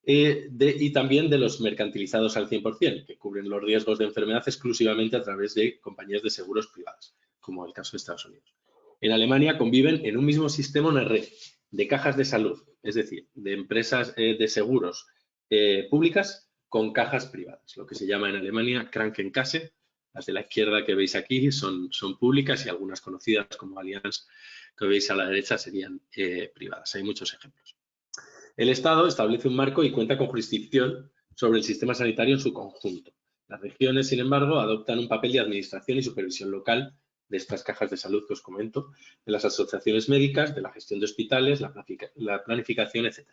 y también de los mercantilizados al 100%, que cubren los riesgos de enfermedad exclusivamente a través de compañías de seguros privadas, como el caso de Estados Unidos. En Alemania conviven en un mismo sistema una red de cajas de salud, es decir, de empresas de seguros públicas con cajas privadas, lo que se llama en Alemania Krankenkasse. Las de la izquierda que veis aquí son públicas y algunas conocidas como Allianz, que veis a la derecha, serían privadas. Hay muchos ejemplos. El Estado establece un marco y cuenta con jurisdicción sobre el sistema sanitario en su conjunto. Las regiones, sin embargo, adoptan un papel de administración y supervisión local de estas cajas de salud que os comento, de las asociaciones médicas, de la gestión de hospitales, la planificación, etc.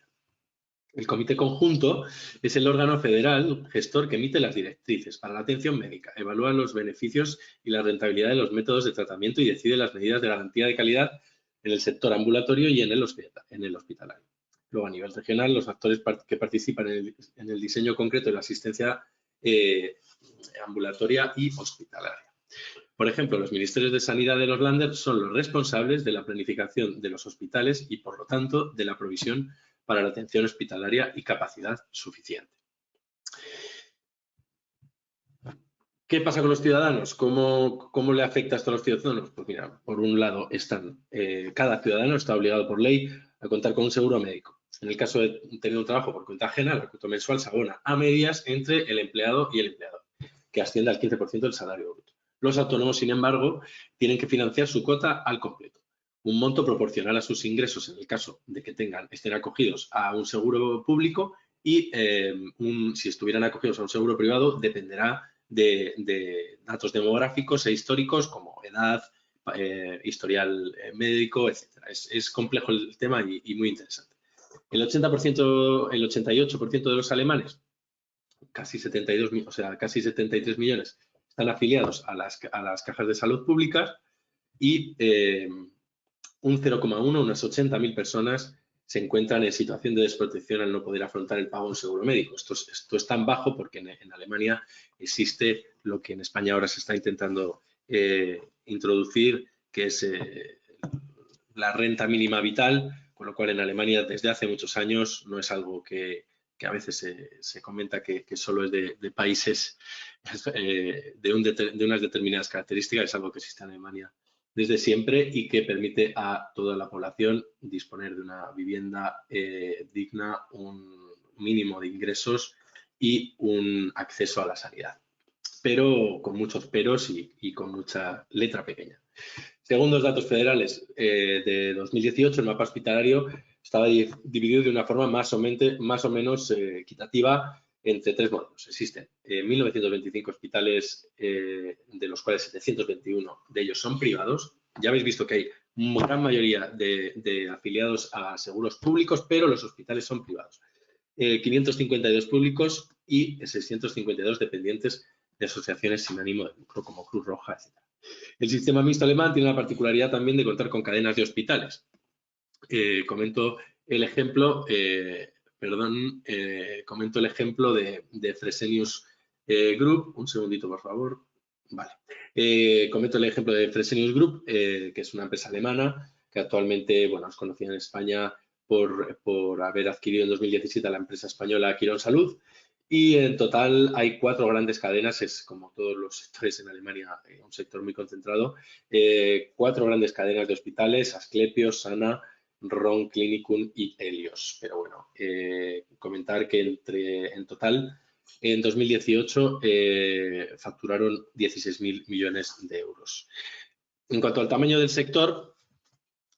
El Comité Conjunto es el órgano federal gestor que emite las directrices para la atención médica, evalúa los beneficios y la rentabilidad de los métodos de tratamiento y decide las medidas de garantía de calidad en el sector ambulatorio y en el hospitalario. Luego, a nivel regional, los actores que participan en el diseño concreto de la asistencia ambulatoria y hospitalaria. Por ejemplo, los ministerios de Sanidad de los Länder son los responsables de la planificación de los hospitales y, por lo tanto, de la provisión para la atención hospitalaria y capacidad suficiente. ¿Qué pasa con los ciudadanos? ¿Cómo le afecta esto a los ciudadanos? Pues mira, por un lado, cada ciudadano está obligado por ley a contar con un seguro médico. En el caso de tener un trabajo por cuenta ajena, el recurso mensual se abona a medias entre el empleado y el empleador, que asciende al 15% del salario bruto. Los autónomos, sin embargo, tienen que financiar su cuota al completo. Un monto proporcional a sus ingresos en el caso de que estén acogidos a un seguro público y si estuvieran acogidos a un seguro privado dependerá de datos demográficos e históricos como edad, historial médico, etc. Es complejo el tema y muy interesante. El 88% de los alemanes, casi 73 millones, están afiliados a las cajas de salud públicas y un 0,1, unas 80.000 personas se encuentran en situación de desprotección al no poder afrontar el pago de un seguro médico. Esto es tan bajo porque en Alemania existe lo que en España ahora se está intentando introducir, que es la renta mínima vital, con lo cual en Alemania desde hace muchos años no es algo que a veces se comenta que solo es de países de unas determinadas características, es algo que existe en Alemania desde siempre y que permite a toda la población disponer de una vivienda digna, un mínimo de ingresos y un acceso a la sanidad, pero con muchos peros y con mucha letra pequeña. Según los datos federales de 2018, el mapa hospitalario estaba dividido de una forma más o menos equitativa entre 3 modelos. Existen 1.925 hospitales, de los cuales 721 de ellos son privados. Ya habéis visto que hay una gran mayoría de afiliados a seguros públicos, pero los hospitales son privados. 552 públicos y 652 dependientes de asociaciones sin ánimo de lucro, como Cruz Roja, etc. El sistema mixto alemán tiene la particularidad también de contar con cadenas de hospitales. Comento el ejemplo, comento el ejemplo de Fresenius Group. Un segundito, por favor. Vale. Comento el ejemplo de Fresenius Group, que es una empresa alemana que actualmente, bueno, es conocida en España por haber adquirido en 2017 a la empresa española Quirón Salud. Y en total hay 4 grandes cadenas, es como todos los sectores en Alemania, un sector muy concentrado, 4 grandes cadenas de hospitales: Asclepios, Sana, Ron Clinicum y Helios. Pero bueno, comentar que en total en 2018 facturaron 16.000 millones de euros. En cuanto al tamaño del sector,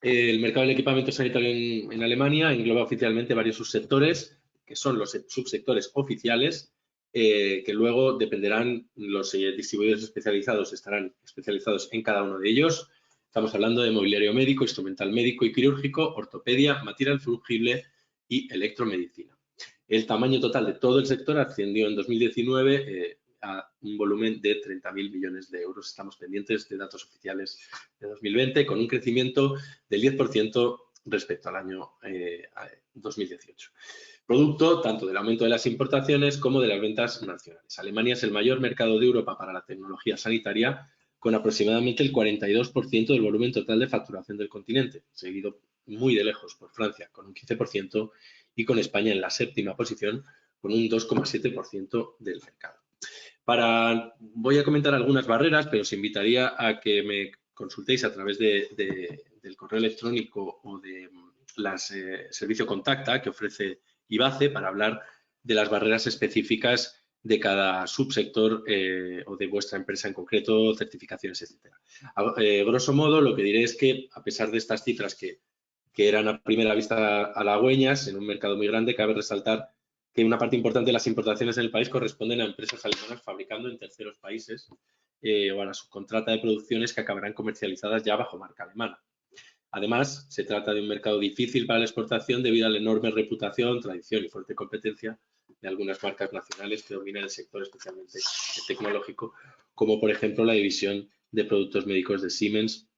el mercado del equipamiento sanitario en Alemania engloba oficialmente varios subsectores, que son los subsectores oficiales, que luego dependerán, los distribuidores especializados estarán especializados en cada uno de ellos. Estamos hablando de mobiliario médico, instrumental médico y quirúrgico, ortopedia, material fungible y electromedicina. El tamaño total de todo el sector ascendió en 2019 a un volumen de 30.000 millones de euros. Estamos pendientes de datos oficiales de 2020, con un crecimiento del 10% respecto al año 2018. Producto tanto del aumento de las importaciones como de las ventas nacionales. Alemania es el mayor mercado de Europa para la tecnología sanitaria, con aproximadamente el 42% del volumen total de facturación del continente, seguido muy de lejos por Francia, con un 15%, y con España en la 7ª posición, con un 2,7% del mercado. Voy a comentar algunas barreras, pero os invitaría a que me consultéis a través del correo electrónico o de servicio Contacta que ofrece IBACE para hablar de las barreras específicas de cada subsector o de vuestra empresa en concreto, certificaciones, etcétera. Grosso modo, lo que diré es que, a pesar de estas cifras que eran a primera vista halagüeñas, en un mercado muy grande, cabe resaltar que una parte importante de las importaciones en el país corresponden a empresas alemanas fabricando en terceros países o a la subcontrata de producciones que acabarán comercializadas ya bajo marca alemana. Además, se trata de un mercado difícil para la exportación debido a la enorme reputación, tradición y fuerte competencia de algunas marcas nacionales que dominan el sector, especialmente el tecnológico, como por ejemplo la división de productos médicos de Siemens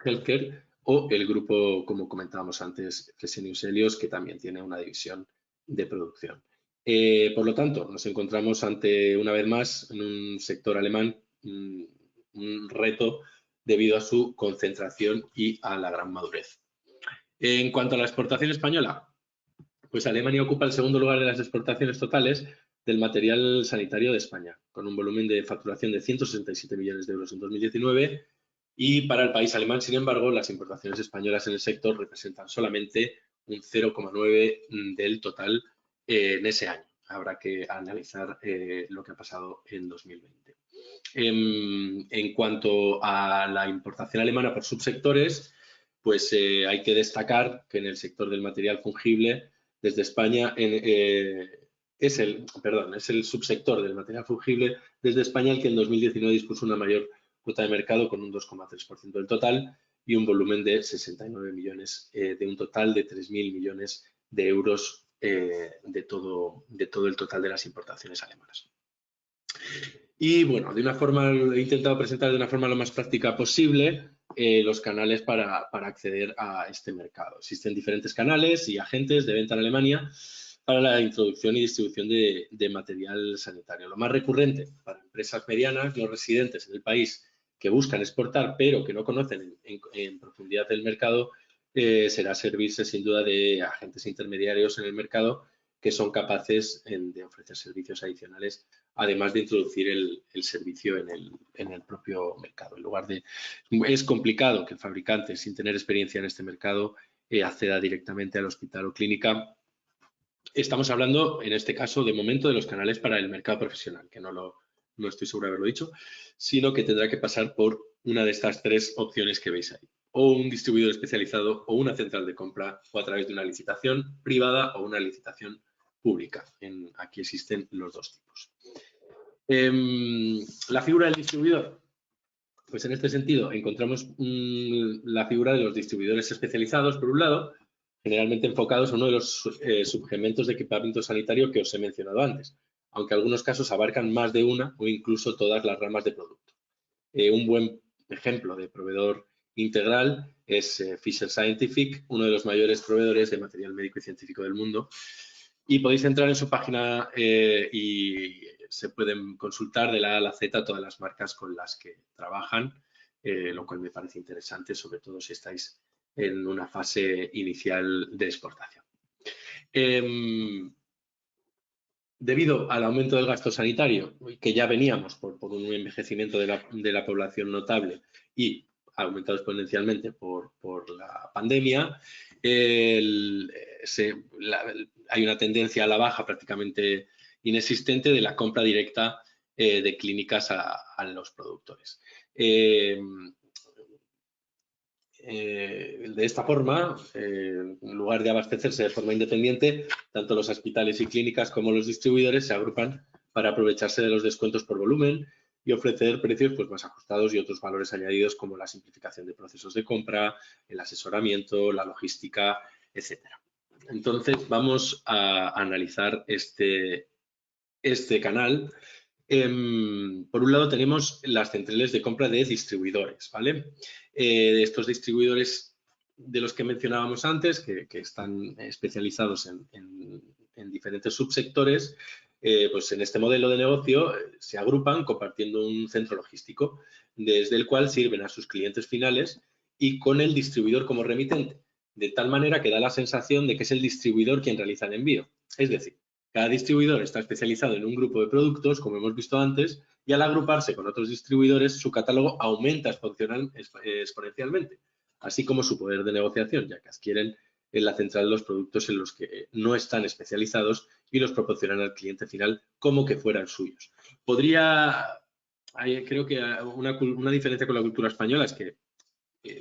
Healthcare o el grupo, como comentábamos antes, Fresenius Helios, que también tiene una división de producción. Por lo tanto, nos encontramos ante, una vez más, en un sector alemán, un reto debido a su concentración y a la gran madurez. En cuanto a la exportación española, pues Alemania ocupa el segundo lugar de las exportaciones totales del material sanitario de España, con un volumen de facturación de 167 millones de euros en 2019, y para el país alemán, sin embargo, las importaciones españolas en el sector representan solamente un 0,9 del total en ese año. Habrá que analizar lo que ha pasado en 2020. En cuanto a la importación alemana por subsectores, pues hay que destacar que en el sector del material fungible, desde España, es el subsector del material fungible desde España el que en 2019 dispuso una mayor cuota de mercado con un 2,3% del total y un volumen de 69 millones, de un total de 3.000 millones de euros de todo el total de las importaciones alemanas. Y bueno, he intentado presentar de una forma lo más práctica posible los canales para acceder a este mercado. Existen diferentes canales y agentes de venta en Alemania para la introducción y distribución de material sanitario. Lo más recurrente para empresas medianas no residentes en el país que buscan exportar pero que no conocen en profundidad el mercado será servirse sin duda de agentes intermediarios en el mercado que son capaces de ofrecer servicios adicionales, además de introducir el servicio en el propio mercado. Es complicado que el fabricante, sin tener experiencia en este mercado, acceda directamente al hospital o clínica. Estamos hablando, en este caso, de momento, de los canales para el mercado profesional, que no estoy seguro de haberlo dicho, sino que tendrá que pasar por una de estas 3 opciones que veis ahí. O un distribuidor especializado, o una central de compra, o a través de una licitación privada o una licitación pública. Aquí existen los dos tipos. La figura del distribuidor. Pues en este sentido encontramos la figura de los distribuidores especializados, por un lado, generalmente enfocados a uno de los subsegmentos de equipamiento sanitario que os he mencionado antes, aunque en algunos casos abarcan más de una o incluso todas las ramas de producto. Un buen ejemplo de proveedor integral es Fisher Scientific, uno de los mayores proveedores de material médico y científico del mundo. Y podéis entrar en su página y se pueden consultar de la A a la Z todas las marcas con las que trabajan, lo cual me parece interesante, sobre todo si estáis en una fase inicial de exportación. Debido al aumento del gasto sanitario, que ya veníamos por un envejecimiento de la población notable y aumentado exponencialmente por la pandemia, hay una tendencia a la baja prácticamente inexistente de la compra directa de clínicas a los productores. De esta forma, en lugar de abastecerse de forma independiente, tanto los hospitales y clínicas como los distribuidores se agrupan para aprovecharse de los descuentos por volumen y ofrecer precios pues, más ajustados y otros valores añadidos como la simplificación de procesos de compra, el asesoramiento, la logística, etc. Entonces, vamos a analizar este canal. Por un lado tenemos las centrales de compra de distribuidores, ¿vale? De estos distribuidores de los que mencionábamos antes, que están especializados en diferentes subsectores, pues en este modelo de negocio se agrupan compartiendo un centro logístico desde el cual sirven a sus clientes finales y con el distribuidor como remitente, de tal manera que da la sensación de que es el distribuidor quien realiza el envío. Es decir, cada distribuidor está especializado en un grupo de productos, como hemos visto antes, y al agruparse con otros distribuidores, su catálogo aumenta exponencialmente, así como su poder de negociación, ya que adquieren en la central los productos en los que no están especializados y los proporcionan al cliente final como que fueran suyos. Creo que una diferencia con la cultura española es que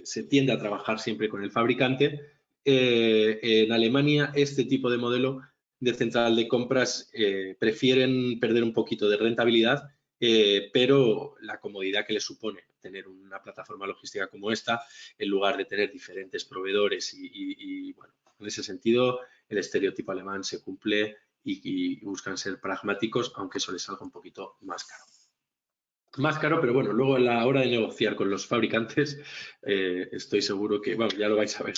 se tiende a trabajar siempre con el fabricante. En Alemania, este tipo de modelo de central de compras prefieren perder un poquito de rentabilidad, pero la comodidad que les supone tener una plataforma logística como esta, en lugar de tener diferentes proveedores y bueno, en ese sentido el estereotipo alemán se cumple y buscan ser pragmáticos, aunque eso les salga un poquito más caro. Más caro, pero bueno, luego a la hora de negociar con los fabricantes, estoy seguro que, bueno, ya lo vais a ver,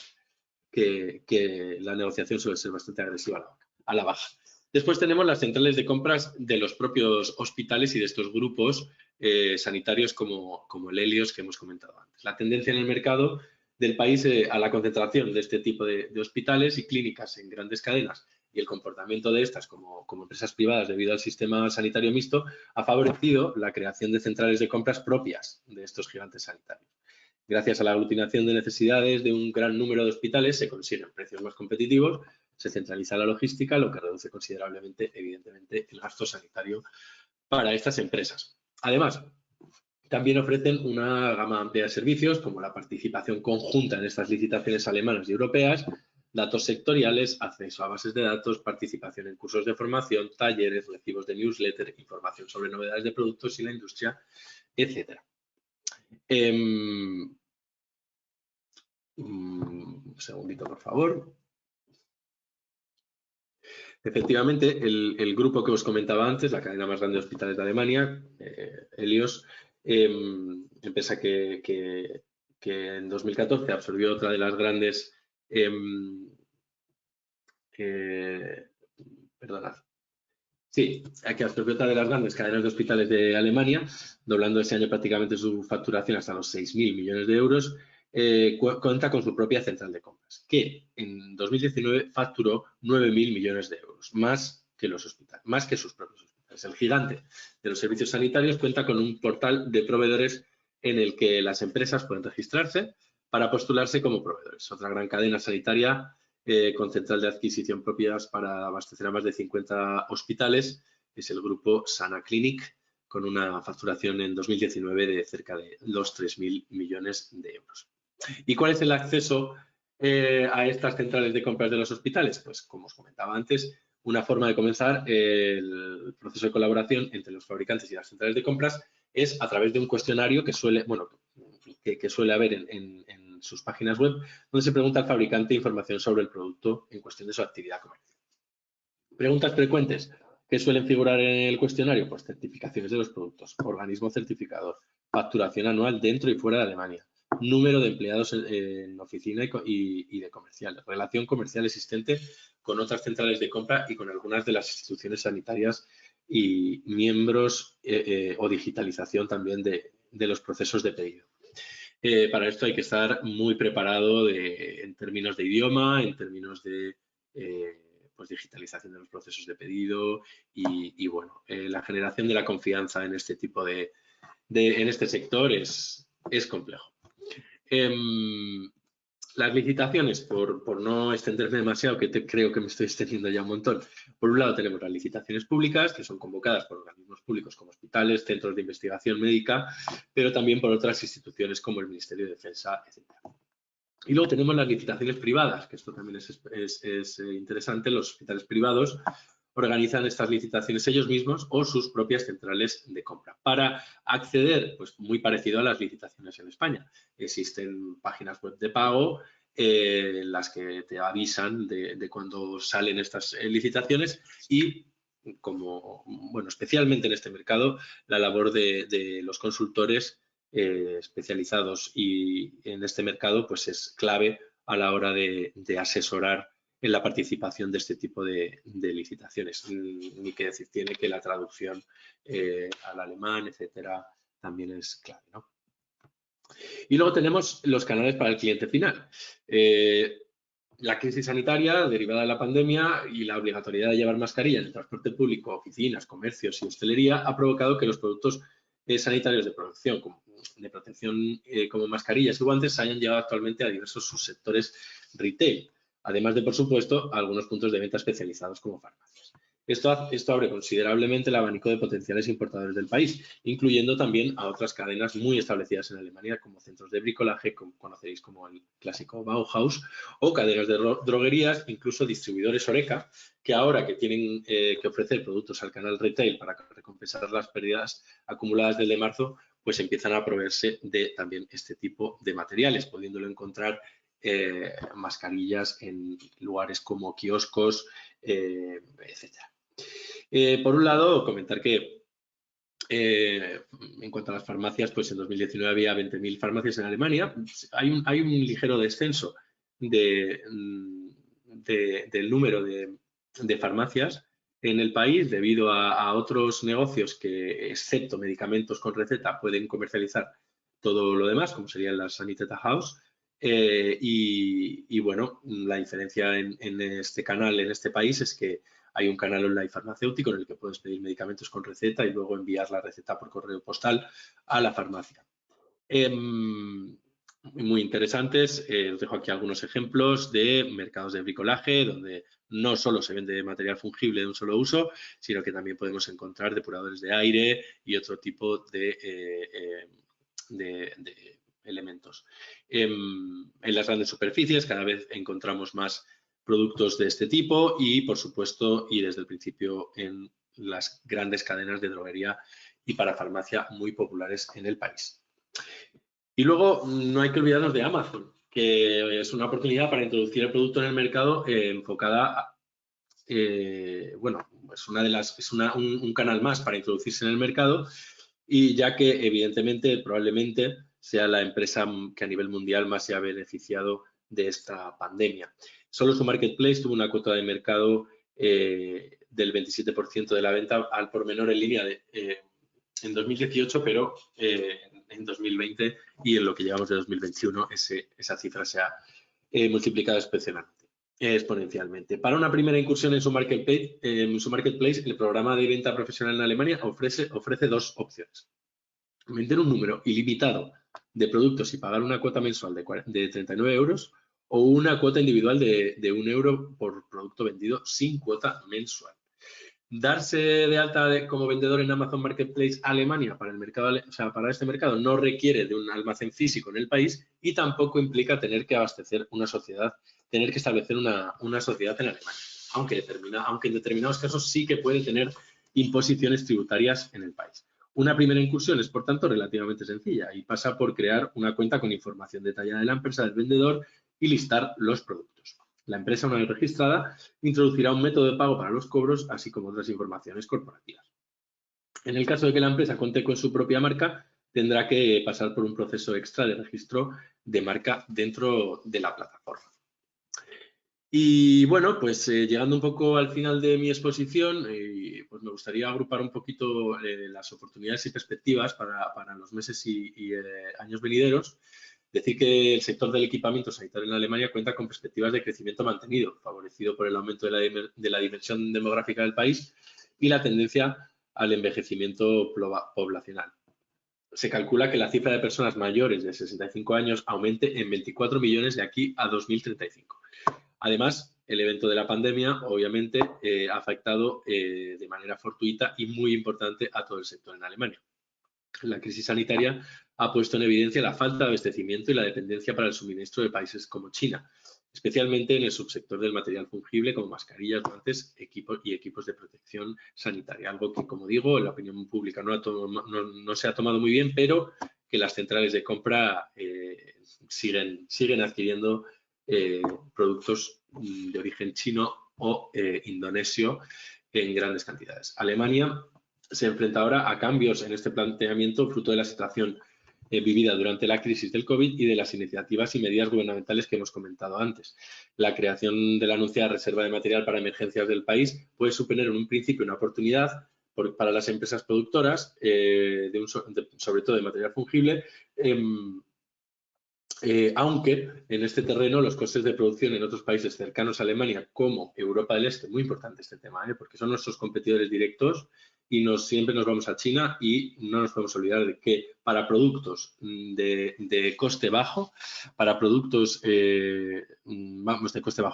que la negociación suele ser bastante agresiva a la baja. Después tenemos las centrales de compras de los propios hospitales y de estos grupos sanitarios como el Helios que hemos comentado antes. La tendencia en el mercado del país a la concentración de este tipo de hospitales y clínicas en grandes cadenas y el comportamiento de estas como empresas privadas debido al sistema sanitario mixto ha favorecido la creación de centrales de compras propias de estos gigantes sanitarios. Gracias a la aglutinación de necesidades de un gran número de hospitales se consiguen precios más competitivos, se centraliza la logística, lo que reduce considerablemente, evidentemente, el gasto sanitario para estas empresas. Además, también ofrecen una gama amplia de servicios como la participación conjunta en estas licitaciones alemanas y europeas, datos sectoriales, acceso a bases de datos, participación en cursos de formación, talleres, recibos de newsletter, información sobre novedades de productos y la industria, etc. Un segundito, por favor. Efectivamente, el grupo que os comentaba antes, la cadena más grande de hospitales de Alemania, Helios, empresa que en 2014 absorbió otra de las grandes, perdonad, sí, que absorbió otra de las grandes cadenas de hospitales de Alemania, doblando ese año prácticamente su facturación hasta los 6.000 millones de euros, cuenta con su propia central de compras, que en 2019 facturó 9.000 millones de euros, más que sus propios hospitales. El gigante de los servicios sanitarios cuenta con un portal de proveedores en el que las empresas pueden registrarse para postularse como proveedores. Otra gran cadena sanitaria con central de adquisición propias para abastecer a más de 50 hospitales es el grupo Sana Clinic, con una facturación en 2019 de cerca de los 3.000 millones de euros. ¿Y cuál es el acceso a estas centrales de compras de los hospitales? Pues como os comentaba antes, una forma de comenzar el proceso de colaboración entre los fabricantes y las centrales de compras es a través de un cuestionario que suele, bueno, que suele haber en sus páginas web, donde se pregunta al fabricante información sobre el producto en cuestión de su actividad comercial. Preguntas frecuentes que suelen figurar en el cuestionario, pues certificaciones de los productos, organismo certificador, facturación anual dentro y fuera de Alemania, número de empleados en oficina y de comercial, relación comercial existente con otras centrales de compra y con algunas de las instituciones sanitarias y miembros o digitalización también de los procesos de pedido. Para esto hay que estar muy preparado en términos de idioma, en términos de pues digitalización de los procesos de pedido y bueno, la generación de la confianza en este tipo en este sector es complejo. Las licitaciones, por no extenderme demasiado, que creo que me estoy extendiendo ya un montón. Por un lado tenemos las licitaciones públicas, que son convocadas por organismos públicos como hospitales, centros de investigación médica, pero también por otras instituciones como el Ministerio de Defensa, etc. Y luego tenemos las licitaciones privadas, que esto también es interesante. Los hospitales privados organizan estas licitaciones ellos mismos o sus propias centrales de compra. Para acceder, pues muy parecido a las licitaciones en España. Existen páginas web de pago en las que te avisan de cuando salen estas licitaciones y como, bueno, especialmente en este mercado, la labor de los consultores especializados y en este mercado pues es clave a la hora de asesorar en la participación de este tipo de licitaciones. Ni que decir tiene que la traducción al alemán, etcétera, también es clave, ¿no? Y luego tenemos los canales para el cliente final. La crisis sanitaria derivada de la pandemia y la obligatoriedad de llevar mascarilla en el transporte público, oficinas, comercios y hostelería ha provocado que los productos sanitarios de protección como mascarillas y guantes hayan llegado actualmente a diversos subsectores retail, además de, por supuesto, a algunos puntos de venta especializados como farmacias. Esto abre considerablemente el abanico de potenciales importadores del país, incluyendo también a otras cadenas muy establecidas en Alemania, como centros de bricolaje, como conoceréis como el clásico Bauhaus, o cadenas de droguerías, incluso distribuidores Horeca, que ahora que tienen que ofrecer productos al canal retail para recompensar las pérdidas acumuladas desde marzo, pues empiezan a proveerse de también este tipo de materiales, pudiéndolo encontrar mascarillas en lugares como kioscos, etcétera. Por un lado, comentar que en cuanto a las farmacias, pues en 2019 había 20.000 farmacias en Alemania. Hay un ligero descenso del número de farmacias en el país debido a otros negocios que, excepto medicamentos con receta, pueden comercializar todo lo demás, como serían las Sanitäterhaus. Y bueno, la diferencia en este canal, en este país, es que hay un canal online farmacéutico en el que puedes pedir medicamentos con receta y luego enviar la receta por correo postal a la farmacia. Muy interesantes. Os dejo aquí algunos ejemplos de mercados de bricolaje, donde no solo se vende material fungible de un solo uso, sino que también podemos encontrar depuradores de aire y otro tipo de elementos. En las grandes superficies cada vez encontramos más productos de este tipo y, por supuesto, y desde el principio en las grandes cadenas de droguería y parafarmacia muy populares en el país. Y luego no hay que olvidarnos de Amazon, que es una oportunidad para introducir el producto en el mercado enfocada a, bueno, es un canal más para introducirse en el mercado, y ya que evidentemente probablemente sea la empresa que a nivel mundial más se ha beneficiado de esta pandemia. Solo su marketplace tuvo una cuota de mercado del 27% de la venta al por menor en línea en 2018, pero en 2020 y en lo que llevamos de 2021 esa cifra se ha multiplicado exponencialmente. Para una primera incursión en su marketplace, el programa de venta profesional en Alemania ofrece dos opciones. Vender un número ilimitado de productos y pagar una cuota mensual de 39 euros o una cuota individual de 1 euro por producto vendido sin cuota mensual. Darse de alta como vendedor en Amazon Marketplace Alemania para el mercado, o sea, para este mercado no requiere de un almacén físico en el país y tampoco implica tener que abastecer una sociedad, tener que establecer una sociedad en Alemania. aunque en determinados casos sí que puede tener imposiciones tributarias en el país. Una primera incursión es, por tanto, relativamente sencilla y pasa por crear una cuenta con información detallada de la empresa del vendedor y listar los productos. La empresa, una vez registrada, introducirá un método de pago para los cobros, así como otras informaciones corporativas. En el caso de que la empresa cuente con su propia marca, tendrá que pasar por un proceso extra de registro de marca dentro de la plataforma. Y bueno, pues llegando un poco al final de mi exposición, pues me gustaría agrupar un poquito las oportunidades y perspectivas para los meses y años venideros. Decir que el sector del equipamiento sanitario en Alemania cuenta con perspectivas de crecimiento mantenido, favorecido por el aumento de la dimensión demográfica del país y la tendencia al envejecimiento poblacional. Se calcula que la cifra de personas mayores de 65 años aumente en 24 millones de aquí a 2035. Además, el evento de la pandemia, obviamente, ha afectado de manera fortuita y muy importante a todo el sector en Alemania. La crisis sanitaria ha puesto en evidencia la falta de abastecimiento y la dependencia para el suministro de países como China, especialmente en el subsector del material fungible como mascarillas, guantes y equipos de protección sanitaria. Algo que, como digo, en la opinión pública no se ha tomado muy bien, pero que las centrales de compra siguen adquiriendo productos de origen chino o indonesio en grandes cantidades. Alemania se enfrenta ahora a cambios en este planteamiento fruto de la situación vivida durante la crisis del COVID y de las iniciativas y medidas gubernamentales que hemos comentado antes. La creación de la anunciada reserva de material para emergencias del país puede suponer en un principio una oportunidad para las empresas productoras, sobre todo de material fungible, aunque en este terreno los costes de producción en otros países cercanos a Alemania, como Europa del Este, muy importante este tema, porque son nuestros competidores directos y siempre nos vamos a China y no nos podemos olvidar de que para productos de coste bajo, para productos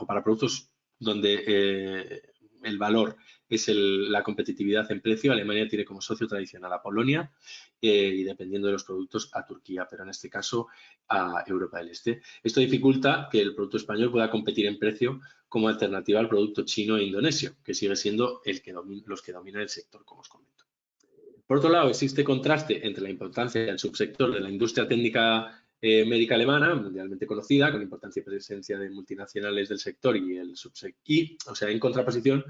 para productos donde el valor es la competitividad en precio, Alemania tiene como socio tradicional a Polonia y dependiendo de los productos a Turquía, pero en este caso a Europa del Este. Esto dificulta que el producto español pueda competir en precio como alternativa al producto chino e indonesio, que sigue siendo los que dominan el sector, como os comento. Por otro lado, existe contraste entre la importancia del subsector de la industria técnica médica alemana, mundialmente conocida, con importancia y presencia de multinacionales del sector en contraposición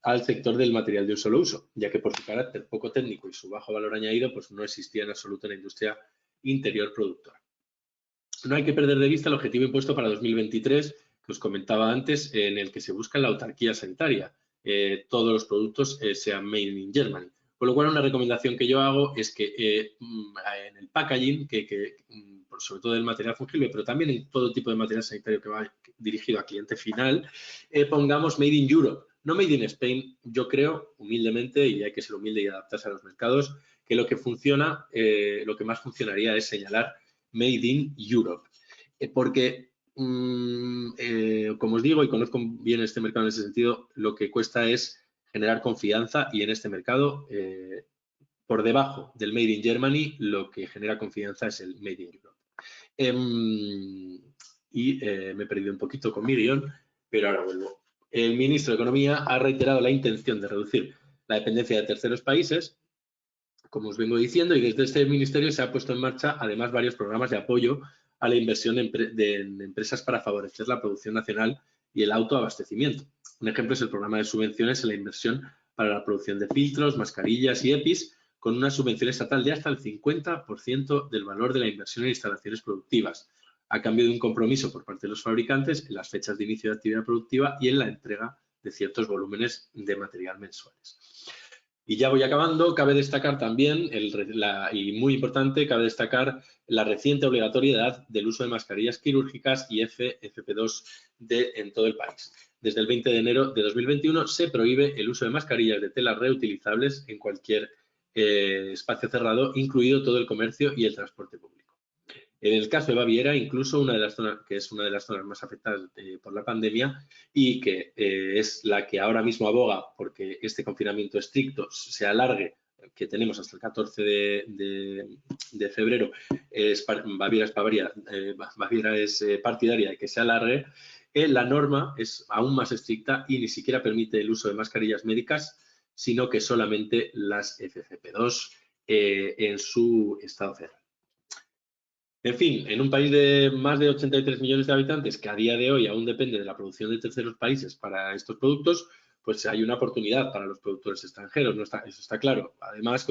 al sector del material de un solo uso, ya que por su carácter poco técnico y su bajo valor añadido, pues no existía en absoluto una industria interior productora. No hay que perder de vista el objetivo impuesto para 2023, que os comentaba antes, en el que se busca la autarquía sanitaria. Todos los productos sean made in Germany. Con lo cual, una recomendación que yo hago es que en el packaging, sobre todo del material fungible, pero también en todo tipo de material sanitario que va dirigido a cliente final, pongamos Made in Europe, no Made in Spain. Yo creo, humildemente, y hay que ser humilde y adaptarse a los mercados, que lo que más funcionaría es señalar Made in Europe, porque como os digo y conozco bien este mercado en ese sentido, lo que cuesta es generar confianza y en este mercado por debajo del Made in Germany lo que genera confianza es el Made in Europe. Me he perdido un poquito con mi guión, pero ahora vuelvo. El ministro de Economía ha reiterado la intención de reducir la dependencia de terceros países, como os vengo diciendo, y desde este ministerio se ha puesto en marcha además varios programas de apoyo a la inversión en empresas para favorecer la producción nacional y el autoabastecimiento. Un ejemplo es el programa de subvenciones en la inversión para la producción de filtros, mascarillas y EPIs, con una subvención estatal de hasta el 50% del valor de la inversión en instalaciones productivas, a cambio de un compromiso por parte de los fabricantes en las fechas de inicio de actividad productiva y en la entrega de ciertos volúmenes de material mensuales. Y ya voy acabando, cabe destacar también, y muy importante, cabe destacar la reciente obligatoriedad del uso de mascarillas quirúrgicas y FFP2 en todo el país. Desde el 20 de enero de 2021 se prohíbe el uso de mascarillas de telas reutilizables en cualquier espacio cerrado, incluido todo el comercio y el transporte público. En el caso de Baviera, incluso que es una de las zonas más afectadas por la pandemia y que es la que ahora mismo aboga porque este confinamiento estricto se alargue, que tenemos hasta el 14 de febrero, Baviera es partidaria de que se alargue, que la norma es aún más estricta y ni siquiera permite el uso de mascarillas médicas, sino que solamente las FFP2 en su estado federal. En fin, en un país de más de 83 millones de habitantes, que a día de hoy aún depende de la producción de terceros países para estos productos, pues hay una oportunidad para los productores extranjeros, eso está claro. Además,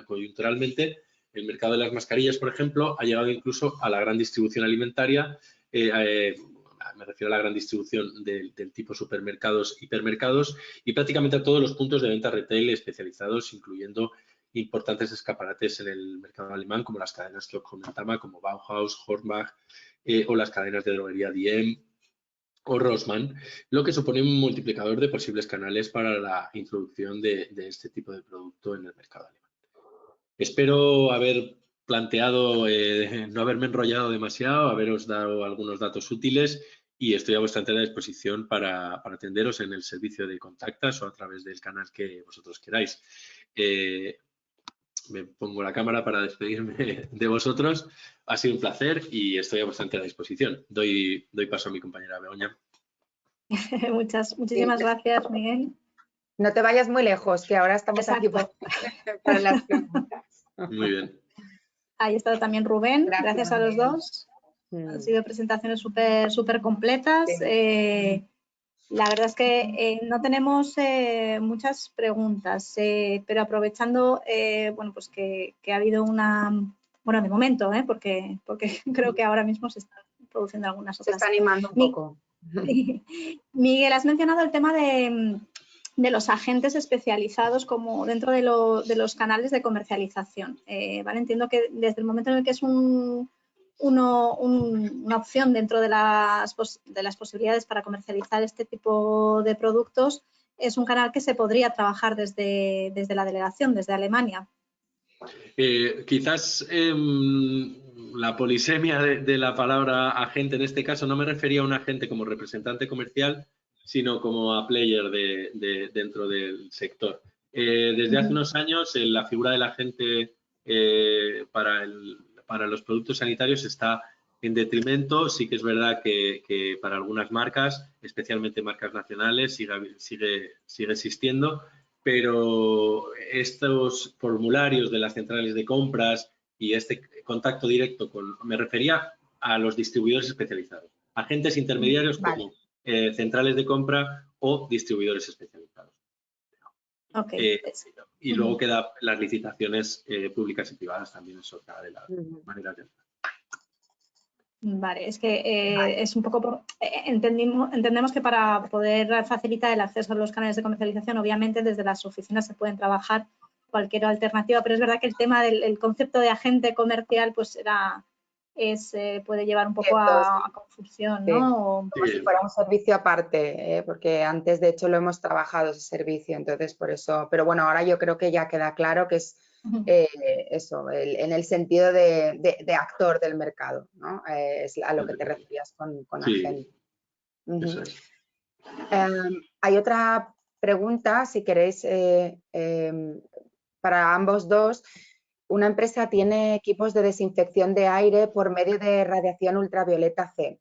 coyunturalmente, el mercado de las mascarillas, por ejemplo, ha llegado incluso a la gran distribución alimentaria, me refiero a la gran distribución del tipo supermercados, hipermercados, y prácticamente a todos los puntos de venta retail especializados, incluyendo importantes escaparates en el mercado alemán, como las cadenas que os comentaba, como Bauhaus, Hornbach, o las cadenas de droguería Diem o Rossmann, lo que supone un multiplicador de posibles canales para la introducción de este tipo de producto en el mercado alemán. Espero haber planteado, no haberme enrollado demasiado, haberos dado algunos datos útiles y estoy a vuestra entera disposición para atenderos en el servicio de Contactas o a través del canal que vosotros queráis. Me pongo la cámara para despedirme de vosotros. Ha sido un placer y estoy a vuestra entera disposición. Doy paso a mi compañera Begoña. Muchísimas gracias, Miguel. No te vayas muy lejos, que ahora estamos aquí para las preguntas. Muy bien. Ahí está también Rubén. Gracias a los dos. Han sido presentaciones súper completas. Sí. La verdad es que no tenemos muchas preguntas, pero aprovechando, bueno, pues que ha habido una, bueno, de momento, porque creo que ahora mismo se están produciendo algunas otras. Se está animando un poco. Miguel, has mencionado el tema de los agentes especializados como dentro de los canales de comercialización. ¿Vale? Entiendo que desde el momento en el que es una opción dentro de las posibilidades para comercializar este tipo de productos, es un canal que se podría trabajar desde la delegación, desde Alemania. Quizás la polisemia de la palabra agente en este caso no me refería a un agente como representante comercial, sino como a player dentro del sector. Desde hace unos años la figura del agente para los productos sanitarios está en detrimento. Sí que es verdad que para algunas marcas, especialmente marcas nacionales, sigue existiendo, pero estos formularios de las centrales de compras y este contacto directo me refería a los distribuidores especializados, agentes intermediarios como centrales de compra o distribuidores especializados. Okay. Y luego quedan las licitaciones públicas y privadas, también es otra de las maneras de hacer. Vale, es que es un poco, entendemos que para poder facilitar el acceso a los canales de comercialización, obviamente desde las oficinas se pueden trabajar cualquier alternativa, pero es verdad que el tema del concepto de agente comercial pues puede llevar un poco a confusión, ¿no? Como si fuera un servicio aparte, porque antes de hecho lo hemos trabajado ese servicio, entonces por eso, pero bueno, ahora yo creo que ya queda claro que es eso, en el sentido de actor del mercado, ¿no? Es a lo que te referías con agente. Eso es. Hay otra pregunta, si queréis, para ambos dos. Una empresa tiene equipos de desinfección de aire por medio de radiación ultravioleta C.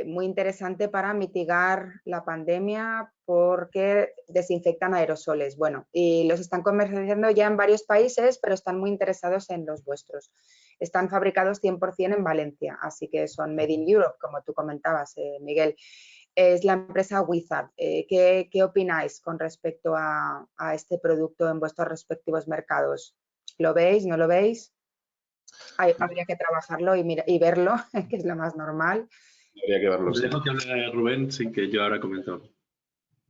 Muy interesante para mitigar la pandemia porque desinfectan aerosoles. Bueno, y los están comercializando ya en varios países, pero están muy interesados en los vuestros. Están fabricados 100% en Valencia, así que son Made in Europe, como tú comentabas, Miguel. Es la empresa Wizard. ¿Qué opináis con respecto a este producto en vuestros respectivos mercados? ¿Lo veis? ¿No lo veis? Habría que trabajarlo y verlo, que es lo más normal. Habría que verlo. Le dejo que hable Rubén, sin que yo ahora comento.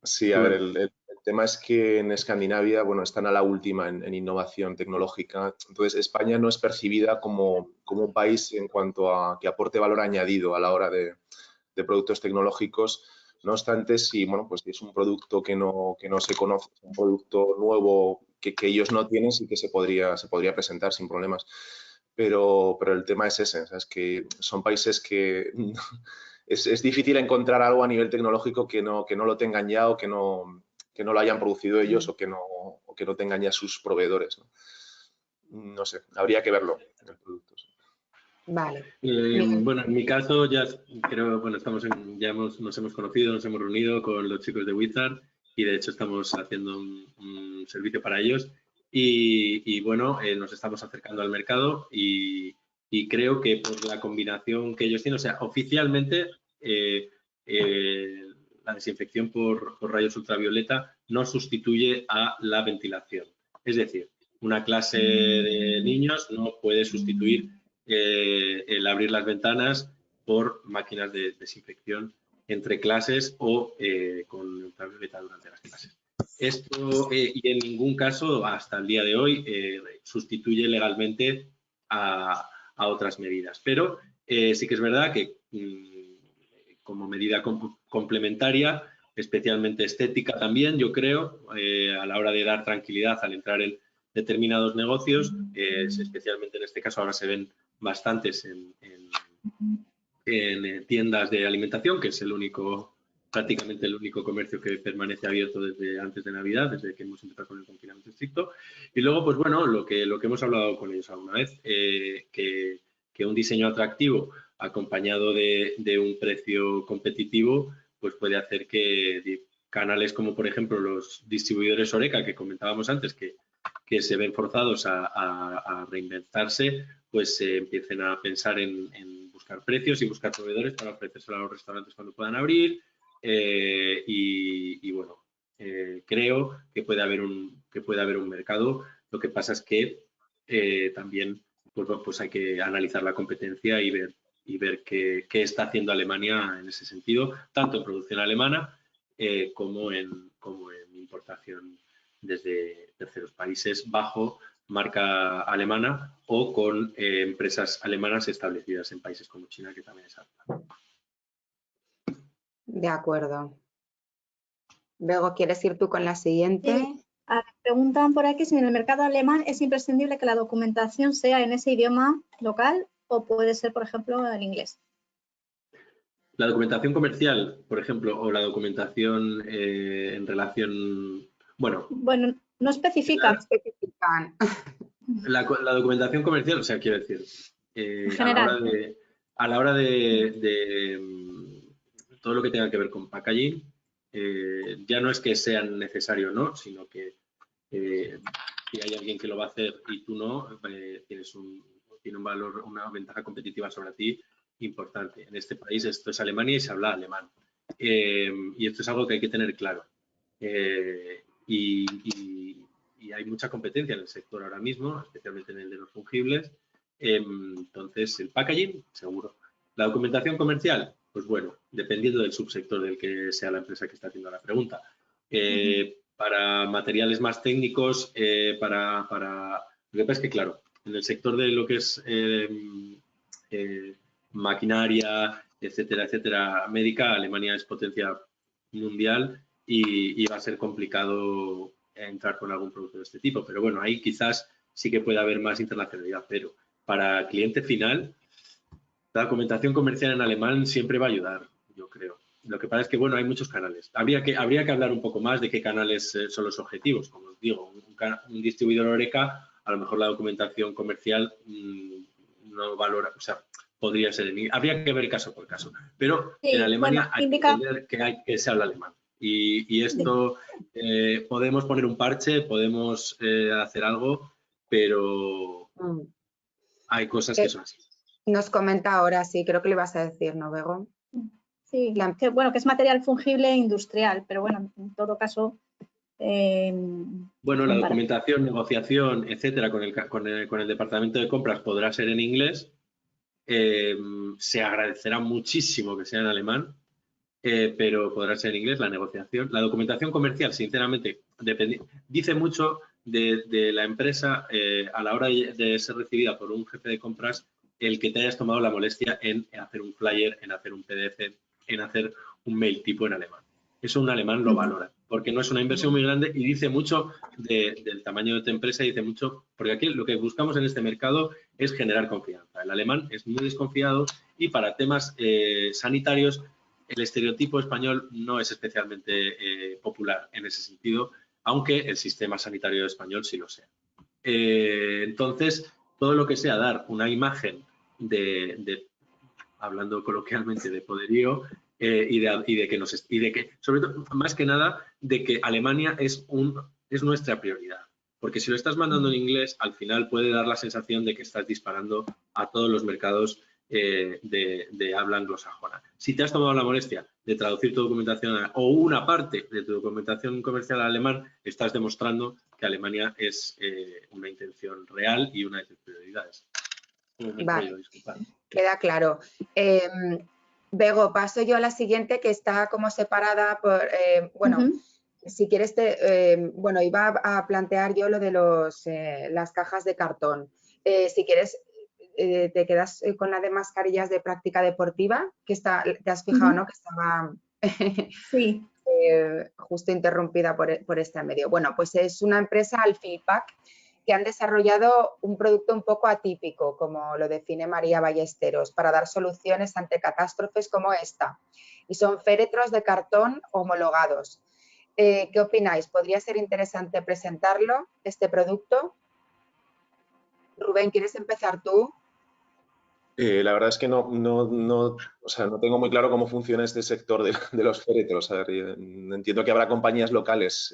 Sí, a ver, el tema es que en Escandinavia, bueno, están a la última en innovación tecnológica. Entonces, España no es percibida como un país en cuanto a que aporte valor añadido a la hora de productos tecnológicos. No obstante, si pues, es un producto que no se conoce, es un producto nuevo que ellos no tienen, sí que se podría presentar sin problemas. Pero el tema es ese, es que son países que es difícil encontrar algo a nivel tecnológico que no lo tengan ya o que no lo hayan producido ellos o que no tengan ya sus proveedores. No sé, habría que verlo en el producto. Vale. Bueno, en mi caso ya creo, bueno, nos hemos conocido, nos hemos reunido con los chicos de Wizard y de hecho estamos haciendo un servicio para ellos y bueno, nos estamos acercando al mercado y creo que por la combinación que ellos tienen, o sea, oficialmente la desinfección por rayos ultravioleta no sustituye a la ventilación. Es decir, una clase de niños no puede sustituir el abrir las ventanas por máquinas de desinfección entre clases o con ultravioleta durante las clases. Esto, y en ningún caso, hasta el día de hoy, sustituye legalmente a otras medidas. Pero sí que es verdad que como medida complementaria, especialmente estética también, yo creo, a la hora de dar tranquilidad al entrar en determinados negocios, especialmente en este caso ahora se ven bastantes en tiendas de alimentación, que es prácticamente el único comercio que permanece abierto desde antes de Navidad, desde que hemos empezado con el confinamiento estricto. Y luego, pues bueno, lo que hemos hablado con ellos alguna vez, que un diseño atractivo acompañado de un precio competitivo, pues puede hacer que canales como, por ejemplo, los distribuidores Horeca, que comentábamos antes, que se ven forzados a reinventarse, pues empiecen a pensar en buscar precios y buscar proveedores para ofrecérselo a los restaurantes cuando puedan abrir. Y bueno, creo que puede haber un mercado. Lo que pasa es que también pues hay que analizar la competencia y ver qué está haciendo Alemania en ese sentido, tanto en producción alemana como en importación desde terceros países bajo marca alemana o con empresas alemanas establecidas en países como China, que también es alta. De acuerdo. Bego, ¿quieres ir tú con la siguiente? Sí. Preguntan por aquí si en el mercado alemán es imprescindible que la documentación sea en ese idioma local o puede ser, por ejemplo, en inglés. La documentación comercial, por ejemplo, o la documentación en relación... Bueno, no especifican. La documentación comercial, o sea, quiero decir, a la hora de todo lo que tenga que ver con packaging, ya no es que sea necesario o no, sino que si hay alguien que lo va a hacer y tú no, tiene un valor, una ventaja competitiva sobre ti importante. En este país esto es Alemania y se habla alemán. Y esto es algo que hay que tener claro. Y hay mucha competencia en el sector ahora mismo, especialmente en el de los fungibles. Entonces, el packaging, seguro. La documentación comercial, pues bueno, dependiendo del subsector del que sea la empresa que está haciendo la pregunta. Para materiales más técnicos, lo que pasa es que, claro, en el sector de lo que es maquinaria, etcétera, etcétera, médica, Alemania es potencia mundial y va a ser complicado entrar con algún producto de este tipo. Pero bueno, ahí quizás sí que puede haber más internacionalidad, pero para cliente final, la documentación comercial en alemán siempre va a ayudar, yo creo. Lo que pasa es que, bueno, hay muchos canales. Habría que hablar un poco más de qué canales son los objetivos. Como os digo, un distribuidor Horeca, a lo mejor la documentación comercial no valora, o sea, podría ser habría que ver caso por caso. Pero sí, en Alemania hay que entender que se habla alemán. Y esto podemos poner un parche, podemos hacer algo, pero hay cosas que son así. Nos comenta ahora, sí, creo que le ibas a decir, ¿no, Bego? Sí, que es material fungible e industrial, pero bueno, en todo caso... bueno, la documentación, negociación, etcétera, con el departamento de compras podrá ser en inglés. Se agradecerá muchísimo que sea en alemán, pero podrá ser en inglés la negociación. La documentación comercial, sinceramente, dice mucho de la empresa a la hora de ser recibida por un jefe de compras, el que te hayas tomado la molestia en hacer un flyer, en hacer un PDF, en hacer un mail tipo en alemán. Eso un alemán lo valora, porque no es una inversión muy grande y dice mucho del tamaño de tu empresa, dice mucho, porque aquí lo que buscamos en este mercado es generar confianza. El alemán es muy desconfiado y para temas sanitarios el estereotipo español no es especialmente popular en ese sentido, aunque el sistema sanitario español sí lo sea. Entonces, todo lo que sea dar una imagen hablando coloquialmente, de poderío y de que, sobre todo, más que nada, de que Alemania es nuestra prioridad. Porque si lo estás mandando en inglés, al final puede dar la sensación de que estás disparando a todos los mercados de habla anglosajona. Si te has tomado la molestia de traducir tu documentación o una parte de tu documentación comercial al alemán, estás demostrando que Alemania es una intención real y una de tus prioridades. Vale, queda claro. Bego, paso yo a la siguiente, que está como separada por, bueno, si quieres, bueno, iba a plantear yo lo de las cajas de cartón. Si quieres, te quedas con la de mascarillas de práctica deportiva, que te has fijado, ¿no? Que estaba sí. Justo interrumpida por este medio. Bueno, pues es una empresa, Alfilpac, que han desarrollado un producto un poco atípico, como lo define María Ballesteros, para dar soluciones ante catástrofes como esta. Y son féretros de cartón homologados. ¿Qué opináis? ¿Podría ser interesante presentarlo, este producto? Rubén, ¿quieres empezar tú? La verdad es que o sea, no tengo muy claro cómo funciona este sector de los féretros. A ver, entiendo que habrá compañías locales.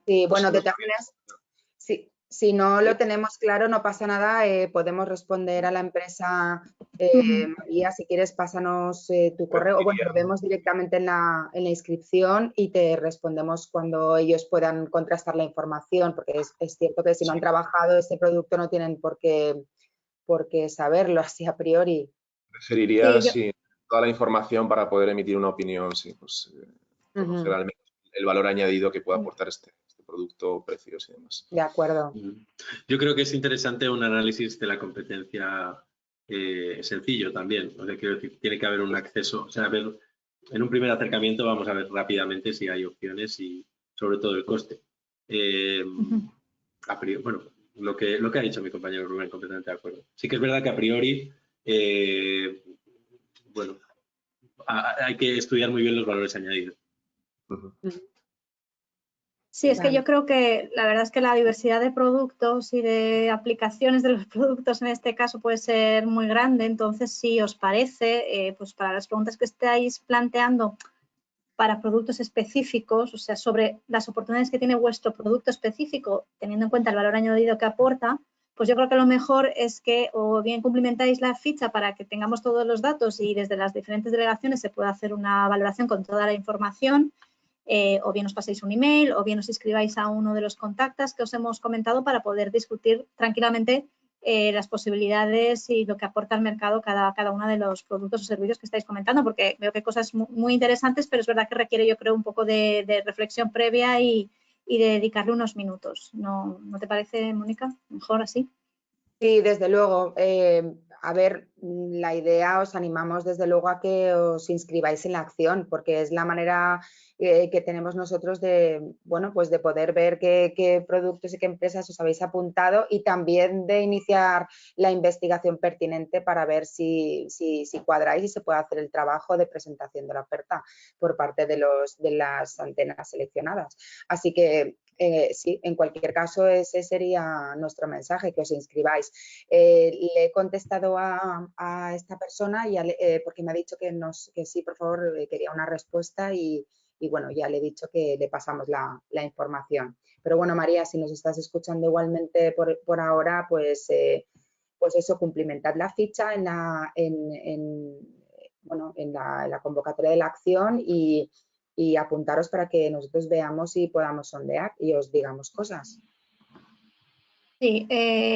Sí, bueno, de todas maneras, si no lo tenemos claro, no pasa nada, podemos responder a la empresa. María, si quieres, pásanos tu correo, o bueno, lo vemos directamente en la inscripción y te respondemos cuando ellos puedan contrastar la información, porque es cierto que si no han trabajado este producto no tienen por qué saberlo así a priori. Preferiría toda la información para poder emitir una opinión, sí, pues conocer al menos el valor añadido que puede aportar este producto, precios y demás. De acuerdo. Yo creo que es interesante un análisis de la competencia sencillo también. O sea, quiero decir, tiene que haber un acceso, o sea, en un primer acercamiento vamos a ver rápidamente si hay opciones y sobre todo el coste. Bueno, lo que ha dicho mi compañero Rubén, completamente de acuerdo. Sí que es verdad que a priori, bueno, hay que estudiar muy bien los valores añadidos. Sí, es que yo creo que la verdad es que la diversidad de productos y de aplicaciones de los productos en este caso puede ser muy grande. Entonces, si os parece, pues para las preguntas que estáis planteando para productos específicos, o sea, sobre las oportunidades que tiene vuestro producto específico, teniendo en cuenta el valor añadido que aporta, pues yo creo que lo mejor es que o bien cumplimentáis la ficha para que tengamos todos los datos y desde las diferentes delegaciones se pueda hacer una valoración con toda la información, o bien os paséis un email, o bien os inscribáis a uno de los contactos que os hemos comentado para poder discutir tranquilamente las posibilidades y lo que aporta al mercado cada uno de los productos o servicios que estáis comentando, porque veo que hay cosas muy interesantes, pero es verdad que requiere, yo creo, un poco de reflexión previa y de dedicarle unos minutos. ¿No te parece, Mónica? Mejor así. Sí, desde luego. A ver, la idea, os animamos desde luego a que os inscribáis en la acción, porque es la manera que tenemos nosotros de, bueno, pues de poder ver qué productos y qué empresas os habéis apuntado y también de iniciar la investigación pertinente para ver si cuadráis y se puede hacer el trabajo de presentación de la oferta por parte de las antenas seleccionadas. Así que sí, en cualquier caso ese sería nuestro mensaje, que os inscribáis. Le he contestado a esta persona porque me ha dicho que sí, por favor, quería una respuesta y bueno, ya le he dicho que le pasamos la información. Pero bueno, María, si nos estás escuchando igualmente por ahora, pues eso, cumplimentad la ficha en la convocatoria de la acción y apuntaros para que nosotros veamos y podamos sondear y os digamos cosas. Sí,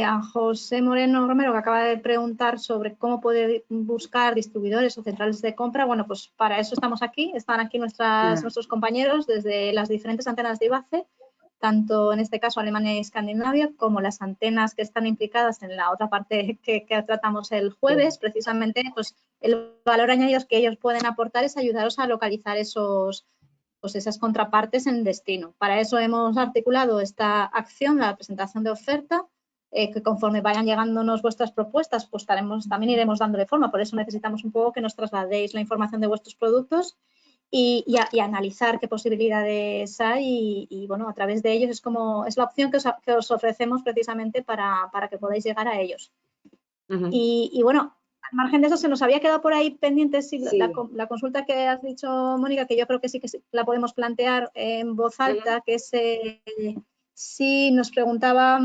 a José Moreno Romero, que acaba de preguntar sobre cómo puede buscar distribuidores o centrales de compra. Bueno, pues para eso estamos aquí. Están aquí nuestros compañeros desde las diferentes antenas de IBACE, tanto en este caso Alemania y Escandinavia, como las antenas que están implicadas en la otra parte que tratamos el jueves. Precisamente, pues el valor añadido que ellos pueden aportar es ayudaros a localizar esas contrapartes en destino. Para eso hemos articulado esta acción, la presentación de oferta, que conforme vayan llegándonos vuestras propuestas, pues también iremos dándole forma. Por eso necesitamos un poco que nos trasladéis la información de vuestros productos y analizar qué posibilidades hay y bueno, a través de ellos es la opción que os ofrecemos precisamente para que podáis llegar a ellos. Y bueno, al margen de eso, se nos había quedado por ahí pendiente Sí. la consulta que has dicho, Mónica, que yo creo que sí que la podemos plantear en voz alta, que es si nos preguntaba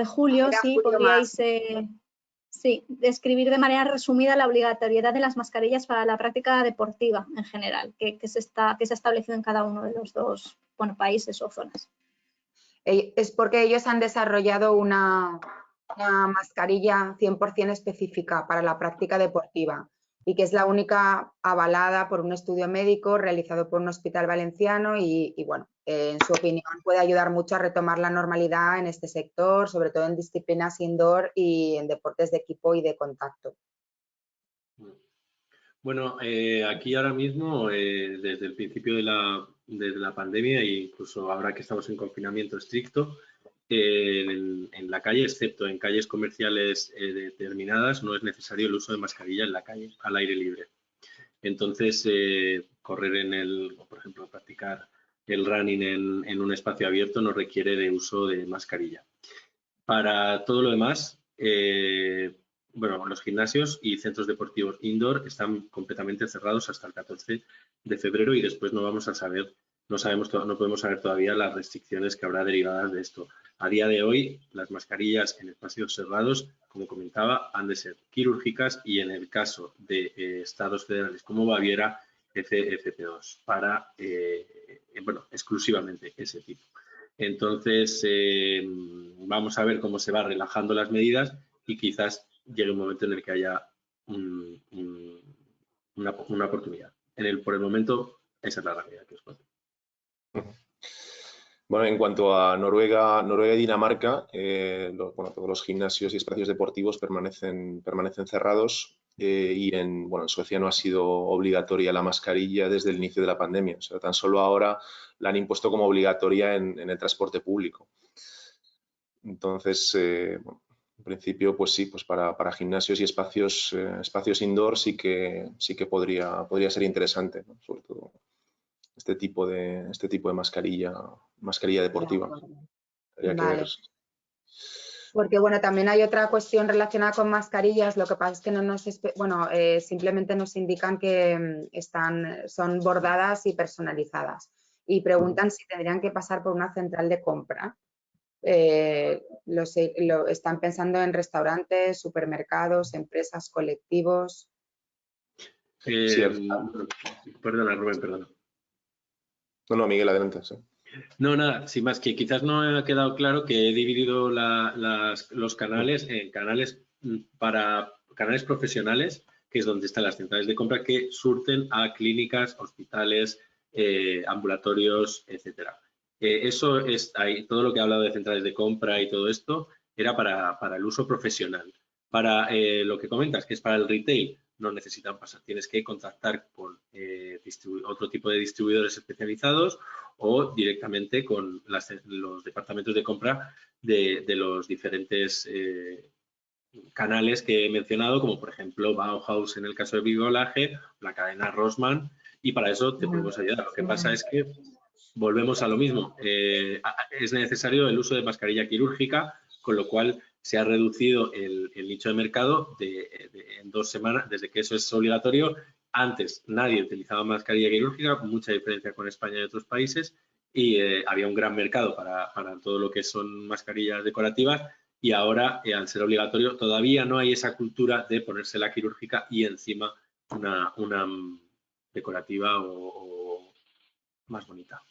Julio, si Julio podríais describir de manera resumida la obligatoriedad de las mascarillas para la práctica deportiva en general, que se ha establecido en cada uno de los dos países o zonas. Es porque ellos han desarrollado una mascarilla 100% específica para la práctica deportiva y que es la única avalada por un estudio médico realizado por un hospital valenciano y bueno, en su opinión puede ayudar mucho a retomar la normalidad en este sector, sobre todo en disciplinas indoor y en deportes de equipo y de contacto. Bueno, aquí ahora mismo, desde el principio de la pandemia e incluso ahora que estamos en confinamiento estricto, en la calle, excepto en calles comerciales determinadas, no es necesario el uso de mascarilla en la calle, al aire libre. Entonces, correr por ejemplo, practicar el running en un espacio abierto no requiere de uso de mascarilla. Para todo lo demás, bueno, los gimnasios y centros deportivos indoor están completamente cerrados hasta el 14 de febrero y después no podemos saber todavía las restricciones que habrá derivadas de esto. A día de hoy, las mascarillas en espacios cerrados, como comentaba, han de ser quirúrgicas y en el caso de estados federales como Baviera, FFP2 para, bueno, exclusivamente ese tipo. Entonces, vamos a ver cómo se van relajando las medidas y quizás llegue un momento en el que haya una oportunidad. Por el momento, esa es la realidad que os cuento. Bueno, en cuanto a Noruega y Dinamarca, todos los gimnasios y espacios deportivos permanecen cerrados y en Suecia no ha sido obligatoria la mascarilla desde el inicio de la pandemia. O sea, tan solo ahora la han impuesto como obligatoria en el transporte público. Entonces, en principio, pues sí, pues para gimnasios y espacios indoor sí que podría ser interesante, ¿no? Sobre todo este tipo de mascarilla deportiva. Vale. Porque bueno, también hay otra cuestión relacionada con mascarillas, lo que pasa es que no nos, simplemente nos indican que son bordadas y personalizadas y preguntan si tendrían que pasar por una central de compra. Están pensando en restaurantes, supermercados, empresas, colectivos. Perdona, Rubén, perdona. No, Miguel, adelante. Sí. No, nada, sin más, que quizás no me ha quedado claro que he dividido los canales en canales para canales profesionales, que es donde están las centrales de compra que surten a clínicas, hospitales, ambulatorios, etcétera. Eso es ahí, todo lo que he hablado de centrales de compra y todo esto era para el uso profesional. Para lo que comentas, que es para el retail, no necesitan pasar. Tienes que contactar con otro tipo de distribuidores especializados o directamente con los departamentos de compra de los diferentes canales que he mencionado, como por ejemplo Bauhaus en el caso de bricolaje, la cadena Rossmann, y para eso te podemos ayudar. Lo que pasa es que volvemos a lo mismo. Es necesario el uso de mascarilla quirúrgica, con lo cual se ha reducido el nicho de mercado en 2 semanas, desde que eso es obligatorio. Antes nadie utilizaba mascarilla quirúrgica, mucha diferencia con España y otros países, y había un gran mercado para todo lo que son mascarillas decorativas, y ahora, al ser obligatorio, todavía no hay esa cultura de ponerse la quirúrgica y encima una decorativa o más bonita.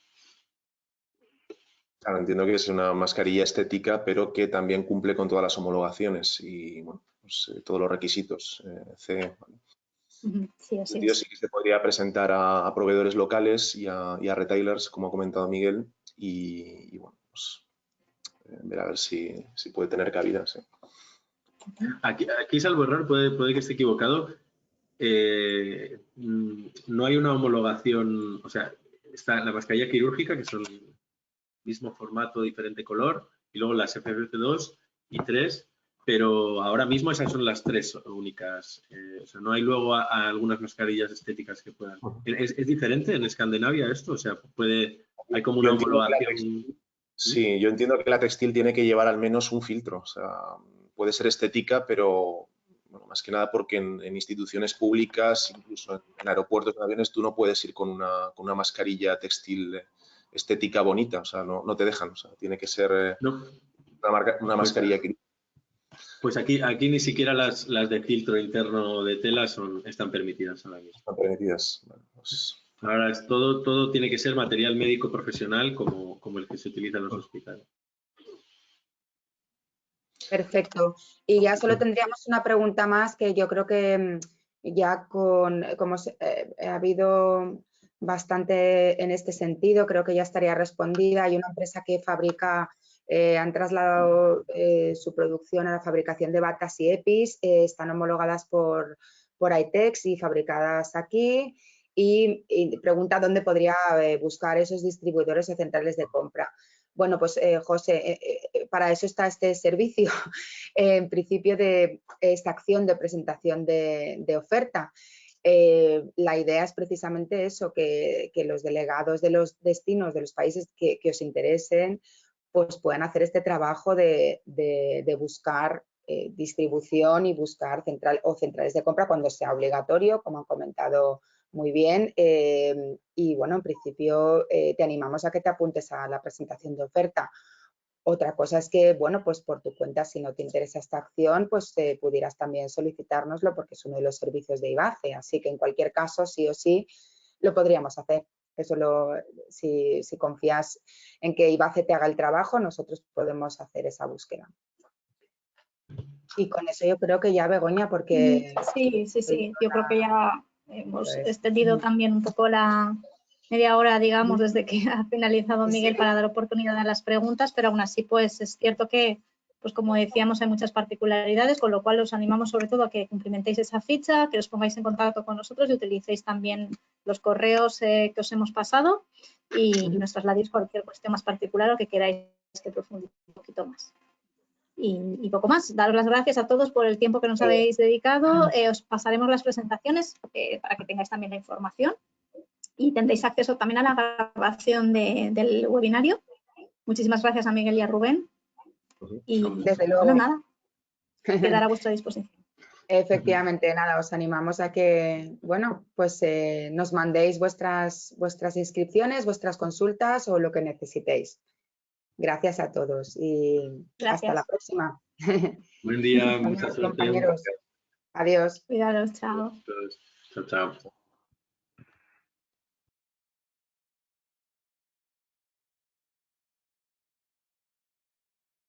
Claro, entiendo que es una mascarilla estética, pero que también cumple con todas las homologaciones y bueno, pues, todos los requisitos CE. Sí, así Sí que se podría presentar a proveedores locales y a retailers, como ha comentado Miguel, y bueno, pues ver a ver si puede tener cabida. Sí. Aquí salvo error, puede que esté equivocado. No hay una homologación, o sea, está la mascarilla quirúrgica, que son mismo formato, diferente color, y luego las FFP2 y 3, pero ahora mismo esas son las 3 únicas. O sea, no hay luego algunas mascarillas estéticas que puedan. ¿Es diferente en Escandinavia esto? O sea, hay como una homologación. Sí, yo entiendo que la textil tiene que llevar al menos un filtro. O sea, puede ser estética, pero bueno, más que nada porque en instituciones públicas, incluso en aeropuertos, en aviones, tú no puedes ir con una mascarilla textil estética bonita, o sea, no te dejan, o sea, tiene que ser No. una mascarilla que... Pues aquí ni siquiera las de filtro interno de tela están permitidas ahora mismo. Están permitidas. Bueno, pues... Ahora todo tiene que ser material médico profesional como el que se utiliza en los hospitales. Perfecto. Y ya solo tendríamos una pregunta más que yo creo que ya como ha habido bastante en este sentido, creo que ya estaría respondida. Hay una empresa que fabrica, han trasladado su producción a la fabricación de batas y EPIs, están homologadas por ITEX y fabricadas aquí. Y pregunta dónde podría buscar esos distribuidores o centrales de compra. Bueno, pues José, para eso está este servicio, en principio de esta acción de presentación de oferta. La idea es precisamente eso, que los delegados de los destinos de los países que os interesen, pues puedan hacer este trabajo de buscar distribución y buscar centrales de compra cuando sea obligatorio, como han comentado muy bien. Y bueno, en principio te animamos a que te apuntes a la presentación de oferta. Otra cosa es que, bueno, pues por tu cuenta, si no te interesa esta acción, pues pudieras también solicitárnoslo porque es uno de los servicios de IBACE. Así que en cualquier caso, sí o sí, lo podríamos hacer. Eso si confías en que IBACE te haga el trabajo, nosotros podemos hacer esa búsqueda. Y con eso yo creo que ya, Begoña, porque... Sí. Yo creo que ya hemos extendido también un poco la media hora, digamos, desde que ha finalizado Miguel para dar oportunidad a las preguntas, pero aún así, pues es cierto que, pues como decíamos, hay muchas particularidades, con lo cual os animamos sobre todo a que cumplimentéis esa ficha, que os pongáis en contacto con nosotros y utilicéis también los correos que os hemos pasado y nos trasladéis cualquier cuestión más particular o que queráis que profundice un poquito más. Y poco más. Daros las gracias a todos por el tiempo que nos habéis dedicado. Os pasaremos las presentaciones para que tengáis también la información y tendréis acceso también a la grabación del webinario. Muchísimas gracias a Miguel y a Rubén. Y desde luego, bueno, nada, quedar a vuestra disposición. Efectivamente, nada, os animamos a que, bueno, pues nos mandéis vuestras inscripciones, vuestras consultas o lo que necesitéis. Gracias a todos y hasta la próxima. Buen día, muchas gracias. Compañeros. Adiós. Cuidaros, chao. Chao.